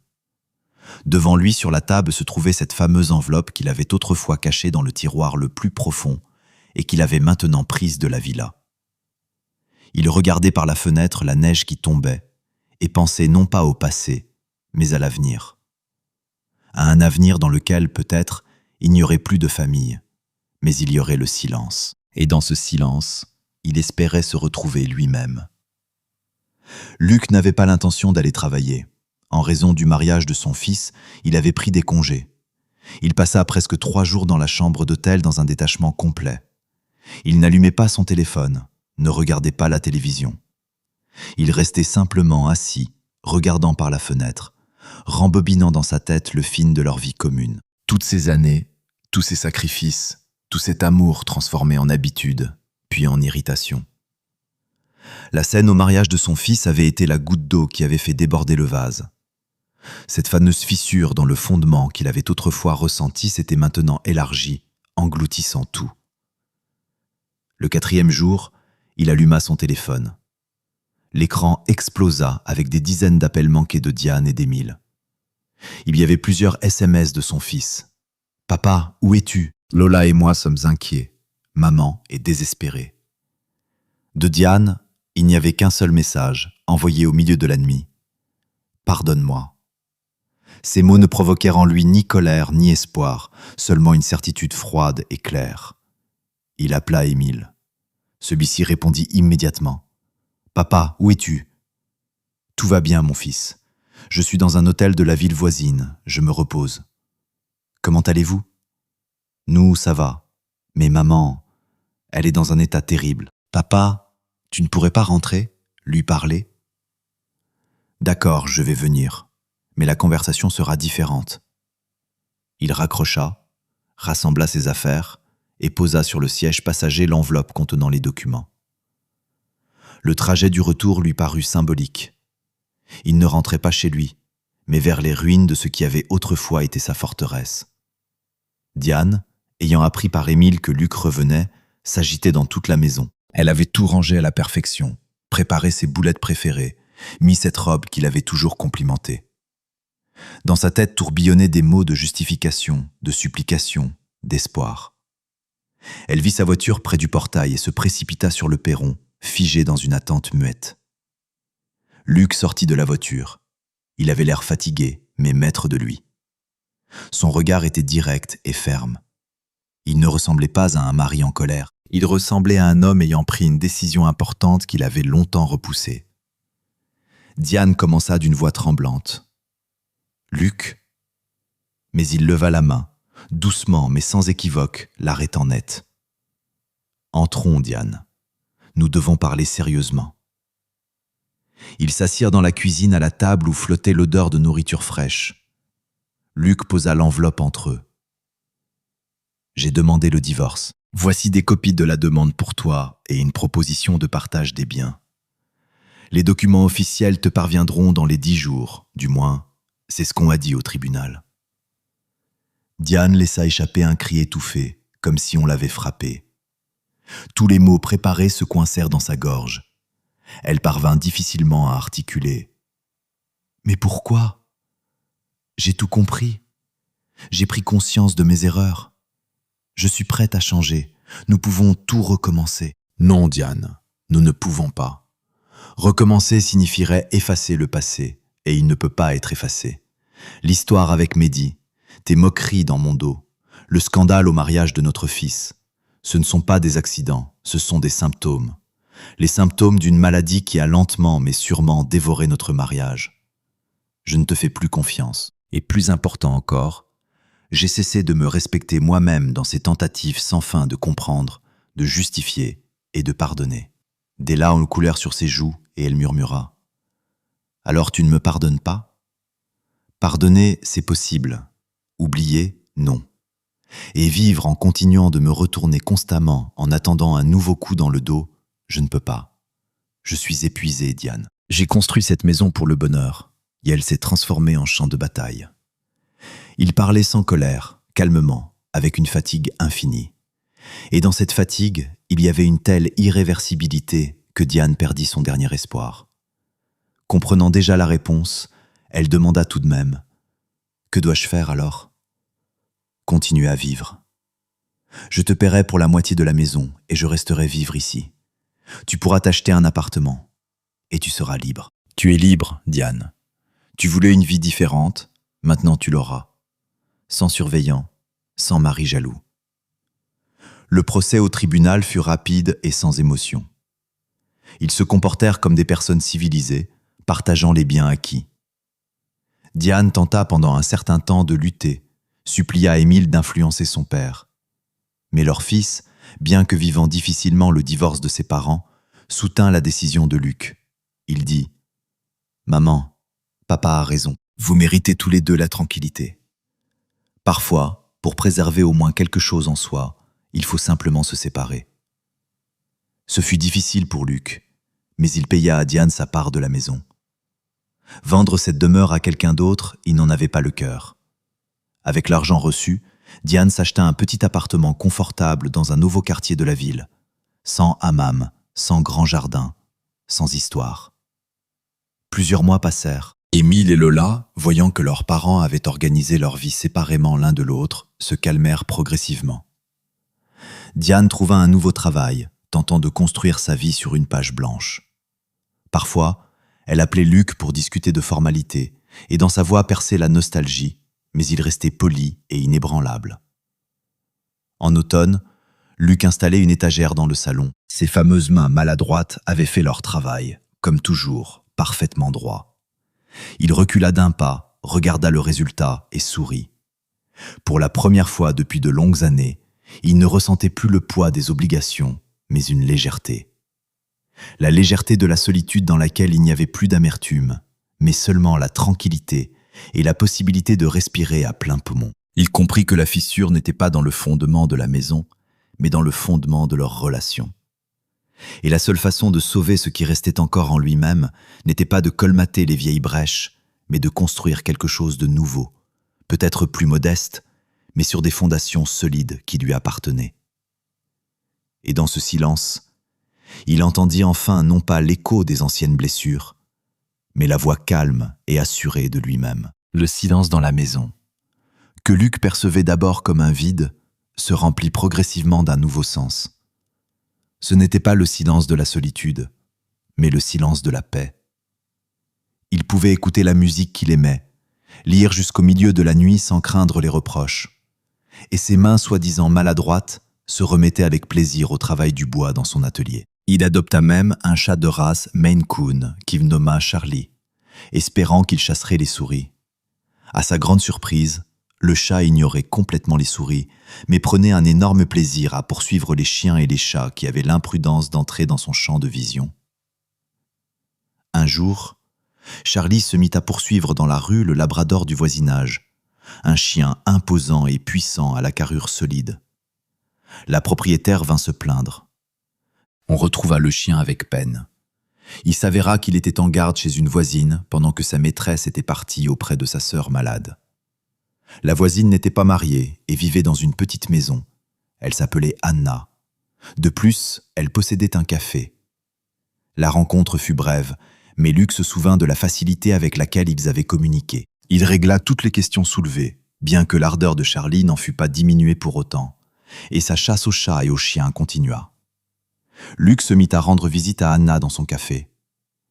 Speaker 1: Devant lui, sur la table, se trouvait cette fameuse enveloppe qu'il avait autrefois cachée dans le tiroir le plus profond et qu'il avait maintenant prise de la villa. Il regardait par la fenêtre la neige qui tombait et pensait non pas au passé, mais à l'avenir. À un avenir dans lequel, peut-être, il n'y aurait plus de famille, mais il y aurait le silence. Et dans ce silence, il espérait se retrouver lui-même. Luc n'avait pas l'intention d'aller travailler. En raison du mariage de son fils, il avait pris des congés. Il passa presque 3 jours dans la chambre d'hôtel dans un détachement complet. Il n'allumait pas son téléphone, ne regardait pas la télévision. Il restait simplement assis, regardant par la fenêtre, rembobinant dans sa tête le film de leur vie commune. Toutes ces années, tous ces sacrifices, tout cet amour transformé en habitude, puis en irritation. La scène au mariage de son fils avait été la goutte d'eau qui avait fait déborder le vase. Cette fameuse fissure dans le fondement qu'il avait autrefois ressentie s'était maintenant élargie, engloutissant tout. Le 4e jour, il alluma son téléphone. L'écran explosa avec des dizaines d'appels manqués de Diane et d'Émile. Il y avait plusieurs SMS de son fils. « Papa, où es-tu ? Lola et moi sommes inquiets. Maman est désespérée. » De Diane, il n'y avait qu'un seul message, envoyé au milieu de la nuit. « Pardonne-moi. » Ces mots ne provoquèrent en lui ni colère ni espoir, seulement une certitude froide et claire. Il appela Émile. Celui-ci répondit immédiatement. « Papa, où es-tu ? » « Tout va bien, mon fils. Je suis dans un hôtel de la ville voisine. Je me repose. »« Comment allez-vous ? » ?»« Nous, ça va. Mais maman, elle est dans un état terrible. Papa, tu ne pourrais pas rentrer, lui parler ? » ?»« D'accord, je vais venir. Mais la conversation sera différente. » Il raccrocha, rassembla ses affaires et posa sur le siège passager l'enveloppe contenant les documents. Le trajet du retour lui parut symbolique. Il ne rentrait pas chez lui, mais vers les ruines de ce qui avait autrefois été sa forteresse. Diane, ayant appris par Émile que Luc revenait, s'agitait dans toute la maison.
Speaker 2: Elle avait tout rangé à la perfection, préparé ses boulettes préférées, mis cette robe qu'il avait toujours complimentée. Dans sa tête tourbillonnaient des mots de justification, de supplication, d'espoir. Elle vit sa voiture près du portail et se précipita sur le perron, figée dans une attente muette. Luc sortit de la voiture. Il avait l'air fatigué, mais maître de lui. Son regard était direct et ferme. Il ne ressemblait pas à un mari en colère. Il ressemblait à un homme ayant pris une décision importante qu'il avait longtemps repoussée. Diane commença d'une voix tremblante. « Luc ?» Mais il leva la main, doucement mais sans équivoque, l'arrêtant net. « Entrons, Diane. Nous devons parler sérieusement. » Ils s'assirent dans la cuisine à la table où flottait l'odeur de nourriture fraîche. Luc posa l'enveloppe entre eux. « J'ai demandé le divorce. Voici des copies de la demande pour toi et une proposition de partage des biens. Les documents officiels te parviendront dans les 10 jours, du moins, c'est ce qu'on a dit au tribunal. » Diane laissa échapper un cri étouffé, comme si on l'avait frappée. Tous les mots préparés se coincèrent dans sa gorge. Elle parvint difficilement à articuler. « Mais pourquoi ? J'ai tout compris. J'ai pris conscience de mes erreurs. Je suis prête à changer. Nous pouvons tout recommencer. » Non, Diane, nous ne pouvons pas. Recommencer signifierait effacer le passé, et il ne peut pas être effacé. L'histoire avec Mehdi, tes moqueries dans mon dos, le scandale au mariage de notre fils, ce ne sont pas des accidents, ce sont des symptômes. Les symptômes d'une maladie qui a lentement mais sûrement dévoré notre mariage. Je ne te fais plus confiance. Et plus important encore, j'ai cessé de me respecter moi-même dans ces tentatives sans fin de comprendre, de justifier et de pardonner. Des larmes coulèrent sur ses joues et elle murmura. « Alors tu ne me pardonnes pas ? Pardonner, c'est possible. Oublier, non. Et vivre en continuant de me retourner constamment en attendant un nouveau coup dans le dos, je ne peux pas. Je suis épuisé, Diane. J'ai construit cette maison pour le bonheur, et elle s'est transformée en champ de bataille. » Il parlait sans colère, calmement, avec une fatigue infinie. Et dans cette fatigue, il y avait une telle irréversibilité que Diane perdit son dernier espoir. Comprenant déjà la réponse, elle demanda tout de même « Que dois-je faire alors ?»« Continuer à vivre. Je te paierai pour la moitié de la maison et je resterai vivre ici. Tu pourras t'acheter un appartement et tu seras libre. » Tu es libre, Diane. Tu voulais une vie différente, maintenant tu l'auras. Sans surveillant, sans mari jaloux. Le procès au tribunal fut rapide et sans émotion. Ils se comportèrent comme des personnes civilisées, partageant les biens acquis. Diane tenta pendant un certain temps de lutter, supplia Émile d'influencer son père. Mais leur fils, bien que vivant difficilement le divorce de ses parents, soutint la décision de Luc. Il dit « Maman, papa a raison, vous méritez tous les deux la tranquillité. Parfois, pour préserver au moins quelque chose en soi, il faut simplement se séparer. » Ce fut difficile pour Luc, mais il paya à Diane sa part de la maison. Vendre cette demeure à quelqu'un d'autre, il n'en avait pas le cœur. Avec l'argent reçu, Diane s'acheta un petit appartement confortable dans un nouveau quartier de la ville, sans hammam, sans grand jardin, sans histoire. Plusieurs mois passèrent. Émile et Lola, voyant que leurs parents avaient organisé leur vie séparément l'un de l'autre, se calmèrent progressivement. Diane trouva un nouveau travail, tentant de construire sa vie sur une page blanche. Parfois, elle appelait Luc pour discuter de formalités, et dans sa voix perçait la nostalgie, mais il restait poli et inébranlable. En automne, Luc installait une étagère dans le salon. Ses fameuses mains maladroites avaient fait leur travail, comme toujours, parfaitement droit. Il recula d'un pas, regarda le résultat et sourit. Pour la première fois depuis de longues années, il ne ressentait plus le poids des obligations, mais une légèreté. La légèreté de la solitude dans laquelle il n'y avait plus d'amertume, mais seulement la tranquillité et la possibilité de respirer à plein poumon. Il comprit que la fissure n'était pas dans le fondement de la maison, mais dans le fondement de leur relation. Et la seule façon de sauver ce qui restait encore en lui-même n'était pas de colmater les vieilles brèches,
Speaker 1: mais de construire quelque chose de nouveau, peut-être plus modeste, mais sur des fondations solides qui lui appartenaient. Et dans ce silence, il entendit enfin non pas l'écho des anciennes blessures, mais la voix calme et assurée de lui-même. Le silence dans la maison, que Luc percevait d'abord comme un vide, se remplit progressivement d'un nouveau sens. Ce n'était pas le silence de la solitude, mais le silence de la paix. Il pouvait écouter la musique qu'il aimait, lire jusqu'au milieu de la nuit sans craindre les reproches. Et ses mains soi-disant maladroites se remettaient avec plaisir au travail du bois dans son atelier. Il adopta même un chat de race Maine Coon qu'il nomma Charlie, espérant qu'il chasserait les souris. À sa grande surprise, le chat ignorait complètement les souris, mais prenait un énorme plaisir à poursuivre les chiens et les chats qui avaient l'imprudence d'entrer dans son champ de vision. Un jour, Charlie se mit à poursuivre dans la rue le labrador du voisinage, un chien imposant et puissant à la carrure solide. La propriétaire vint se plaindre. On retrouva le chien avec peine. Il s'avéra qu'il était en garde chez une voisine pendant que sa maîtresse était partie auprès de sa sœur malade. La voisine n'était pas mariée et vivait dans une petite maison. Elle s'appelait Anna. De plus, elle possédait un café. La rencontre fut brève, mais Luc se souvint de la facilité avec laquelle ils avaient communiqué. Il régla toutes les questions soulevées, bien que l'ardeur de Charlie n'en fût pas diminuée pour autant, et sa chasse aux chats et aux chiens continua. Luc se mit à rendre visite à Anna dans son café.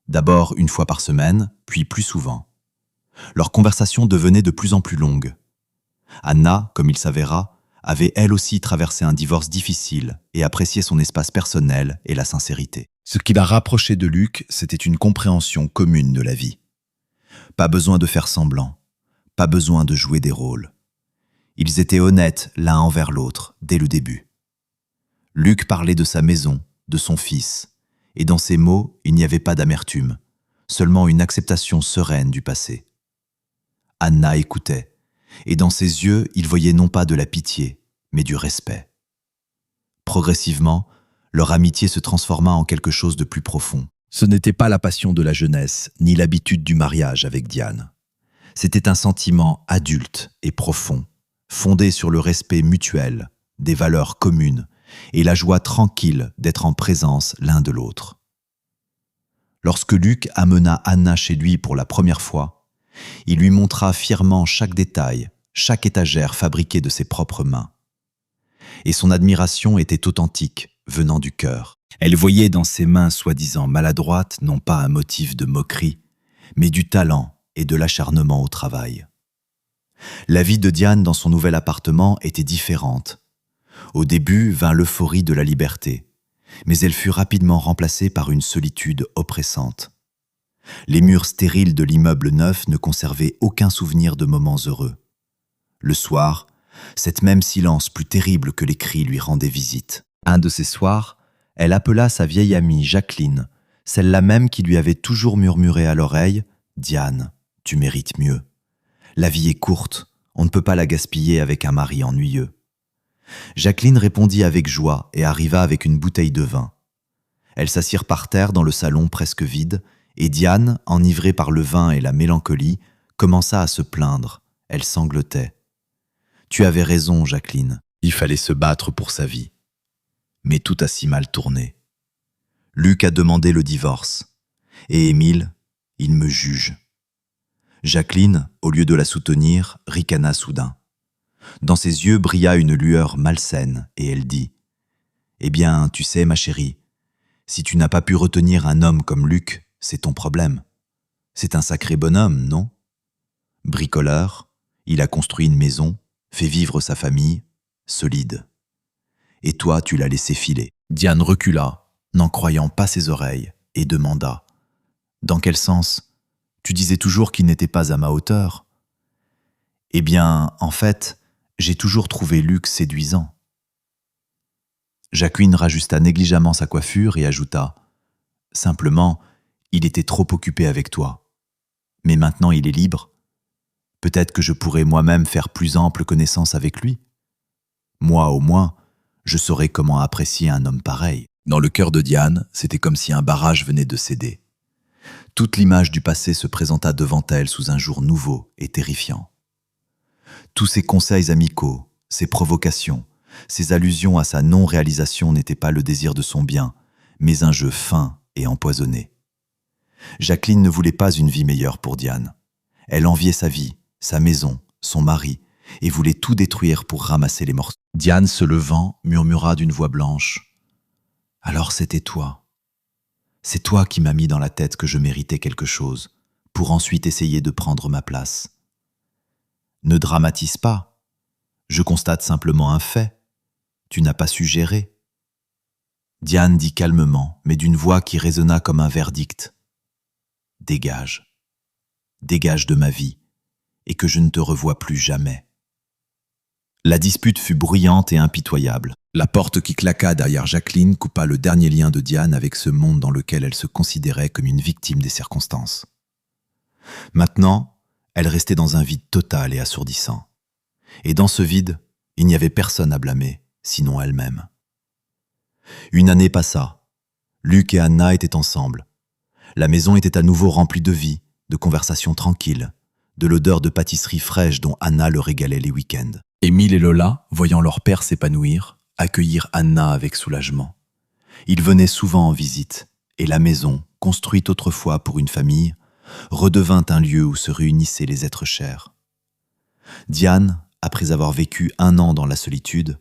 Speaker 1: D'abord une fois par semaine, puis plus souvent. Leur conversation devenait de plus en plus longue. Anna, comme il s'avéra, avait elle aussi traversé un divorce difficile et appréciait son espace personnel et la sincérité. Ce qui la rapprochait de Luc, c'était une compréhension commune de la vie. Pas besoin de faire semblant, pas besoin de jouer des rôles. Ils étaient honnêtes l'un envers l'autre dès le début. Luc parlait de sa maison, de son fils, et dans ses mots, il n'y avait pas d'amertume, seulement une acceptation sereine du passé. Anna écoutait, et dans ses yeux, il voyait non pas de la pitié, mais du respect. Progressivement, leur amitié se transforma en quelque chose de plus profond. Ce n'était pas la passion de la jeunesse, ni l'habitude du mariage avec Diane. C'était un sentiment adulte et profond, fondé sur le respect mutuel, des valeurs communes, et la joie tranquille d'être en présence l'un de l'autre. Lorsque Luc amena Anna chez lui pour la première fois, il lui montra fièrement chaque détail, chaque étagère fabriquée de ses propres mains. Et son admiration était authentique, venant du cœur. Elle voyait dans ses mains soi-disant maladroites non pas un motif de moquerie, mais du talent et de l'acharnement au travail. La vie de Diane dans son nouvel appartement était différente. Au début vint l'euphorie de la liberté, mais elle fut rapidement remplacée par une solitude oppressante. Les murs stériles de l'immeuble neuf ne conservaient aucun souvenir de moments heureux. Le soir, cet même silence plus terrible que les cris lui rendait visite. Un de ces soirs, elle appela sa vieille amie Jacqueline, celle-là même qui lui avait toujours murmuré à l'oreille « Diane, tu mérites mieux. La vie est courte, on ne peut pas la gaspiller avec un mari ennuyeux. » Jacqueline répondit avec joie et arriva avec une bouteille de vin. Elles s'assirent par terre dans le salon presque vide, et Diane, enivrée par le vin et la mélancolie, commença à se plaindre. Elle sanglotait. « Tu avais raison, Jacqueline, il fallait se battre pour sa vie. » Mais tout a si mal tourné. Luc a demandé le divorce. Et Émile, il me juge. Jacqueline, au lieu de la soutenir, ricana soudain. Dans ses yeux brilla une lueur malsaine et elle dit « Eh bien, tu sais, ma chérie, si tu n'as pas pu retenir un homme comme Luc, c'est ton problème. C'est un sacré bonhomme, non? Bricoleur, il a construit une maison, fait vivre sa famille, solide. Et toi, tu l'as laissé filer. » Diane recula, n'en croyant pas ses oreilles, et demanda « Dans quel sens? Tu disais toujours qu'il n'était pas à ma hauteur. » « Eh bien, en fait, j'ai toujours trouvé Luc séduisant. » Jacqueline rajusta négligemment sa coiffure et ajouta « Simplement, il était trop occupé avec toi. Mais maintenant il est libre. Peut-être que je pourrais moi-même faire plus ample connaissance avec lui. Moi, au moins, je saurais comment apprécier un homme pareil. » Dans le cœur de Diane, c'était comme si un barrage venait de céder.
Speaker 2: Toute l'image du passé se présenta devant elle sous un jour nouveau et terrifiant. Tous ses conseils amicaux, ses provocations, ses allusions à sa non-réalisation n'étaient pas le désir de son bien, mais un jeu fin et empoisonné. Jacqueline ne voulait pas une vie meilleure pour Diane. Elle enviait sa vie, sa maison, son mari, et voulait tout détruire pour ramasser les morceaux. Diane, se levant, murmura d'une voix blanche : « Alors c'était toi. C'est toi qui m'as mis dans la tête que je méritais quelque chose, pour ensuite essayer de prendre ma place. Ne dramatise pas. Je constate simplement un fait. Tu n'as pas su gérer. » Diane dit calmement, mais d'une voix qui résonna comme un verdict : « Dégage. Dégage de ma vie, et que je ne te revoie plus jamais. » La dispute fut bruyante et impitoyable. La porte qui claqua derrière Jacqueline coupa le dernier lien de Diane avec ce monde dans lequel elle se considérait comme une victime des circonstances. Maintenant, elle restait dans un vide total et assourdissant. Et dans ce vide, il n'y avait personne à blâmer, sinon elle-même. Une année passa. Luc et Anna étaient ensemble. La maison était à nouveau remplie de vie, de conversations tranquilles, de l'odeur de pâtisserie fraîche dont Anna le régalait les week-ends. Émile et Lola, voyant leur père s'épanouir, accueillirent Anna avec soulagement. Ils venaient souvent en visite, et la maison, construite autrefois pour une famille, redevint un lieu où se réunissaient les êtres chers. Diane, après avoir vécu 1 an dans la solitude,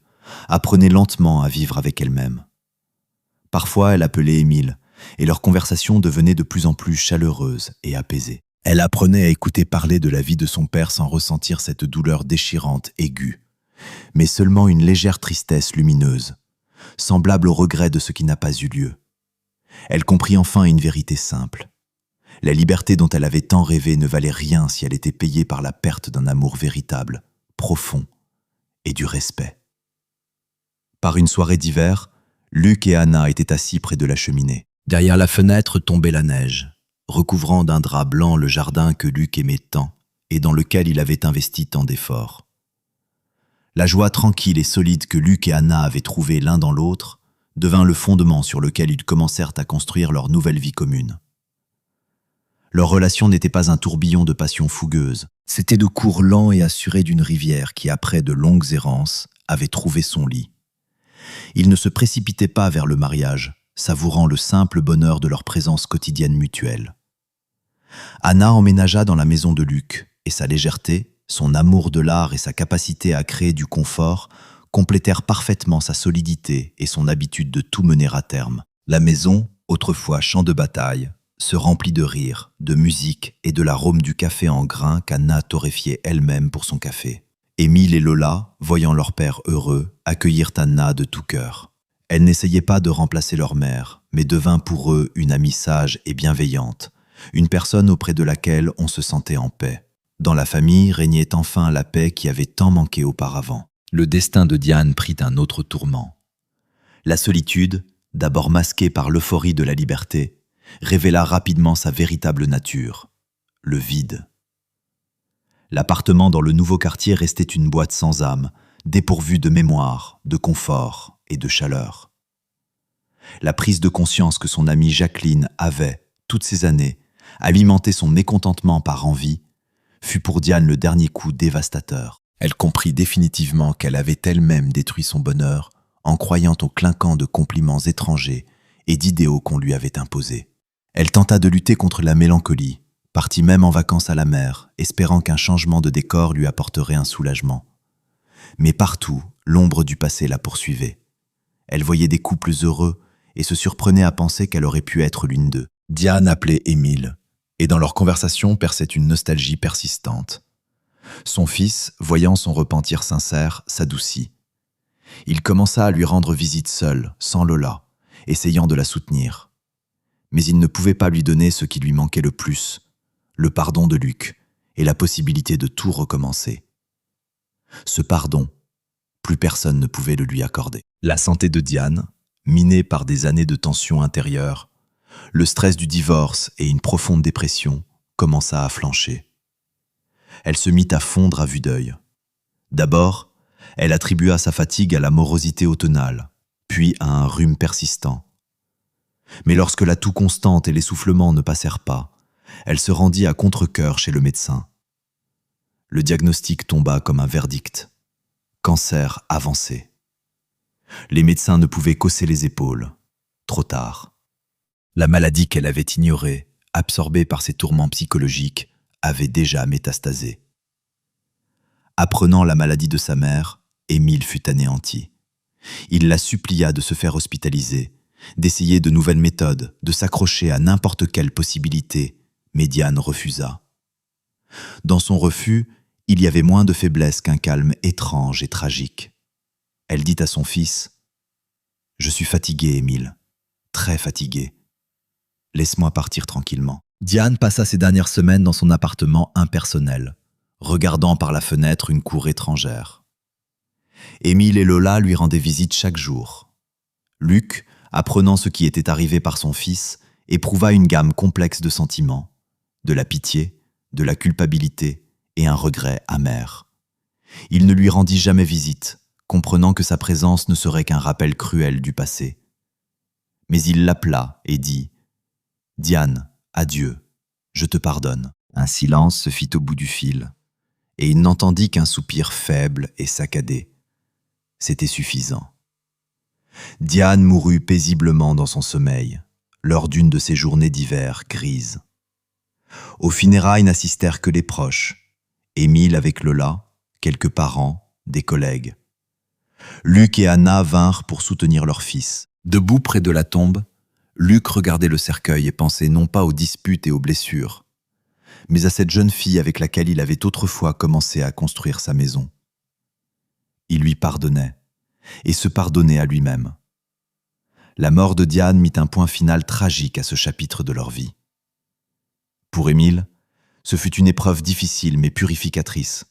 Speaker 2: apprenait lentement à vivre avec elle-même. Parfois, elle appelait Émile, et leur conversation devenait de plus en plus chaleureuse et apaisée. Elle apprenait à écouter parler de la vie de son père sans ressentir cette douleur déchirante, aiguë, mais seulement une légère tristesse lumineuse, semblable au regret de ce qui n'a pas eu lieu. Elle comprit enfin une vérité simple. La liberté dont elle avait tant rêvé ne valait rien si elle était payée par la perte d'un amour véritable, profond et du respect. Par une soirée d'hiver, Luc et Anna étaient assis près de la cheminée. Derrière la fenêtre tombait la neige, recouvrant d'un drap blanc le jardin que Luc aimait tant et dans lequel il avait investi tant d'efforts. La joie tranquille et solide que Luc et Anna avaient trouvée l'un dans l'autre devint le fondement sur lequel ils commencèrent à construire leur nouvelle vie commune. Leur relation n'était pas un tourbillon de passion fougueuse, c'était le cours lent et assuré d'une rivière qui, après de longues errances, avait trouvé son lit. Ils ne se précipitaient pas vers le mariage, savourant le simple bonheur de leur présence quotidienne mutuelle. Anna emménagea dans la maison de Luc, et sa légèreté, son amour de l'art et sa capacité à créer du confort complétèrent parfaitement sa solidité et son habitude de tout mener à terme. La maison, autrefois champ de bataille, se remplit de rires, de musique et de l'arôme du café en grains qu'Anna torréfiait elle-même pour son café. Émile et Lola, voyant leur père heureux, accueillirent Anna de tout cœur. Elle n'essayait pas de remplacer leur mère, mais devint pour eux une amie sage et bienveillante, une personne auprès de laquelle on se sentait en paix. Dans la famille régnait enfin la paix qui avait tant manqué auparavant. Le destin de Diane prit un autre tourment. La solitude, d'abord masquée par l'euphorie de la liberté, révéla rapidement sa véritable nature, le vide. L'appartement dans le nouveau quartier restait une boîte sans âme, dépourvue de mémoire, de confort et de chaleur. La prise de conscience que son amie Jacqueline avait, toutes ces années, alimenté son mécontentement par envie, fut pour Diane le dernier coup dévastateur. Elle comprit définitivement qu'elle avait elle-même détruit son bonheur en croyant au clinquant de compliments étrangers et d'idéaux qu'on lui avait imposés. Elle tenta de lutter contre la mélancolie, partit même en vacances à la mer, espérant qu'un changement de décor lui apporterait un soulagement. Mais partout, l'ombre du passé la poursuivait. Elle voyait des couples heureux et se surprenait à penser qu'elle aurait pu être l'une d'eux. Diane appelait Émile, et dans leur conversation perçait une nostalgie persistante. Son fils, voyant son repentir sincère, s'adoucit. Il commença à lui rendre visite seul, sans Lola, essayant de la soutenir. Mais il ne pouvait pas lui donner ce qui lui manquait le plus, le pardon de Luc et la possibilité de tout recommencer. Ce pardon, plus personne ne pouvait le lui accorder. La santé de Diane, minée par des années de tension intérieure, le stress du divorce et une profonde dépression, commença à flancher. Elle se mit à fondre à vue d'œil. D'abord, elle attribua sa fatigue à la morosité automnale, puis à un rhume persistant. Mais lorsque la toux constante et l'essoufflement ne passèrent pas, elle se rendit à contre-cœur chez le médecin. Le diagnostic tomba comme un verdict. Cancer avancé. Les médecins ne pouvaient qu'hausser les épaules. Trop tard. La maladie qu'elle avait ignorée, absorbée par ses tourments psychologiques, avait déjà métastasé. Apprenant la maladie de sa mère, Émile fut anéanti. Il la supplia de se faire hospitaliser, d'essayer de nouvelles méthodes, de s'accrocher à n'importe quelle possibilité, mais Diane refusa. Dans son refus, il y avait moins de faiblesse qu'un calme étrange et tragique. Elle dit à son fils « Je suis fatiguée, Émile, très fatiguée. Laisse-moi partir tranquillement. » Diane passa ses dernières semaines dans son appartement impersonnel, regardant par la fenêtre une cour étrangère. Émile et Lola lui rendaient visite chaque jour. Luc, apprenant ce qui était arrivé par son fils, éprouva une gamme complexe de sentiments, de la pitié, de la culpabilité et un regret amer. Il ne lui rendit jamais visite, comprenant que sa présence ne serait qu'un rappel cruel du passé. Mais il l'appela et dit « Diane, adieu, je te pardonne. » Un silence se fit au bout du fil, et il n'entendit qu'un soupir faible et saccadé. C'était suffisant. Diane mourut paisiblement dans son sommeil, lors d'une de ces journées d'hiver grises. Aux funérailles n'assistèrent que les proches, Émile avec Lola, quelques parents, des collègues. Luc et Anna vinrent pour soutenir leur fils. Debout près de la tombe, Luc regardait le cercueil et pensait non pas aux disputes et aux blessures, mais à cette jeune fille avec laquelle il avait autrefois commencé à construire sa maison. Il lui pardonnait, et se pardonnait à lui-même. La mort de Diane mit un point final tragique à ce chapitre de leur vie. Pour Émile, ce fut une épreuve difficile mais purificatrice.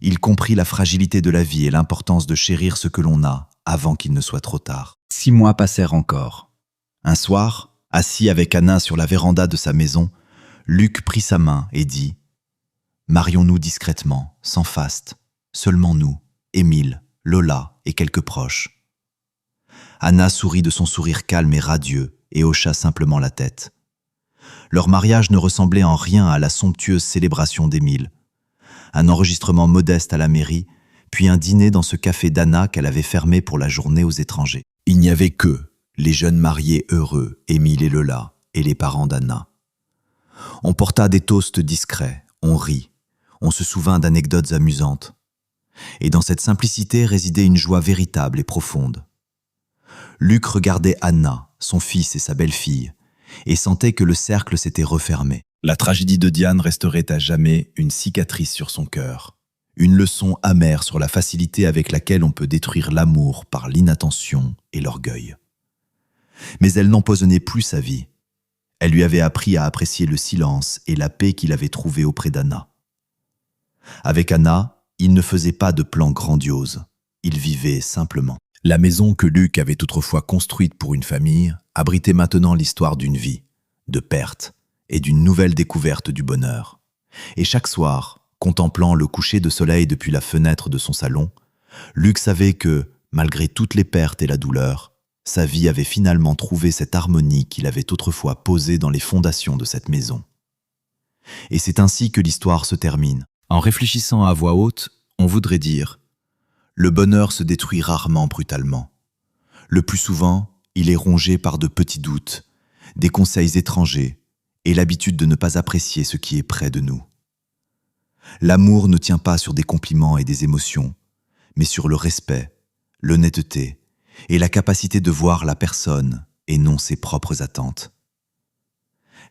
Speaker 2: Il comprit la fragilité de la vie et l'importance de chérir ce que l'on a avant qu'il ne soit trop tard. 6 mois passèrent encore. Un soir, assis avec Anna sur la véranda de sa maison, Luc prit sa main et dit « Marions-nous discrètement, sans faste, seulement nous, Émile, Lola et quelques proches. » Anna sourit de son sourire calme et radieux et hocha simplement la tête. Leur mariage ne ressemblait en rien à la somptueuse célébration d'Émile. Un enregistrement modeste à la mairie, puis un dîner dans ce café d'Anna qu'elle avait fermé pour la journée aux étrangers. Il n'y avait que les jeunes mariés heureux, Émile et Lola, et les parents d'Anna. On porta des toasts discrets, on rit, on se souvint d'anecdotes amusantes. Et dans cette simplicité résidait une joie véritable et profonde. Luc regardait Anna, son fils et sa belle-fille, et sentait que le cercle s'était refermé. La tragédie de Diane resterait à jamais une cicatrice sur son cœur, une leçon amère sur la facilité avec laquelle on peut détruire l'amour par l'inattention et l'orgueil. Mais elle n'empoisonnait plus sa vie. Elle lui avait appris à apprécier le silence et la paix qu'il avait trouvée auprès d'Anna. Avec Anna, il ne faisait pas de plans grandioses, il vivait simplement. La maison que Luc avait autrefois construite pour une famille abritait maintenant l'histoire d'une vie, de pertes et d'une nouvelle découverte du bonheur. Et chaque soir, contemplant le coucher de soleil depuis la fenêtre de son salon, Luc savait que, malgré toutes les pertes et la douleur, sa vie avait finalement trouvé cette harmonie qu'il avait autrefois posée dans les fondations de cette maison. Et c'est ainsi que l'histoire se termine. En réfléchissant à voix haute, on voudrait dire « Le bonheur se détruit rarement brutalement. Le plus souvent, il est rongé par de petits doutes, des conseils étrangers et l'habitude de ne pas apprécier ce qui est près de nous. L'amour ne tient pas sur des compliments et des émotions, mais sur le respect, l'honnêteté et la capacité de voir la personne et non ses propres attentes.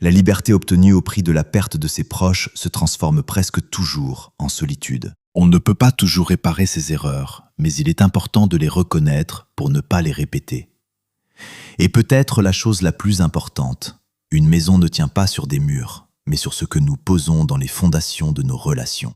Speaker 2: La liberté obtenue au prix de la perte de ses proches se transforme presque toujours en solitude. On ne peut pas toujours réparer ses erreurs, mais il est important de les reconnaître pour ne pas les répéter. Et peut-être la chose la plus importante, une maison ne tient pas sur des murs, mais sur ce que nous posons dans les fondations de nos relations.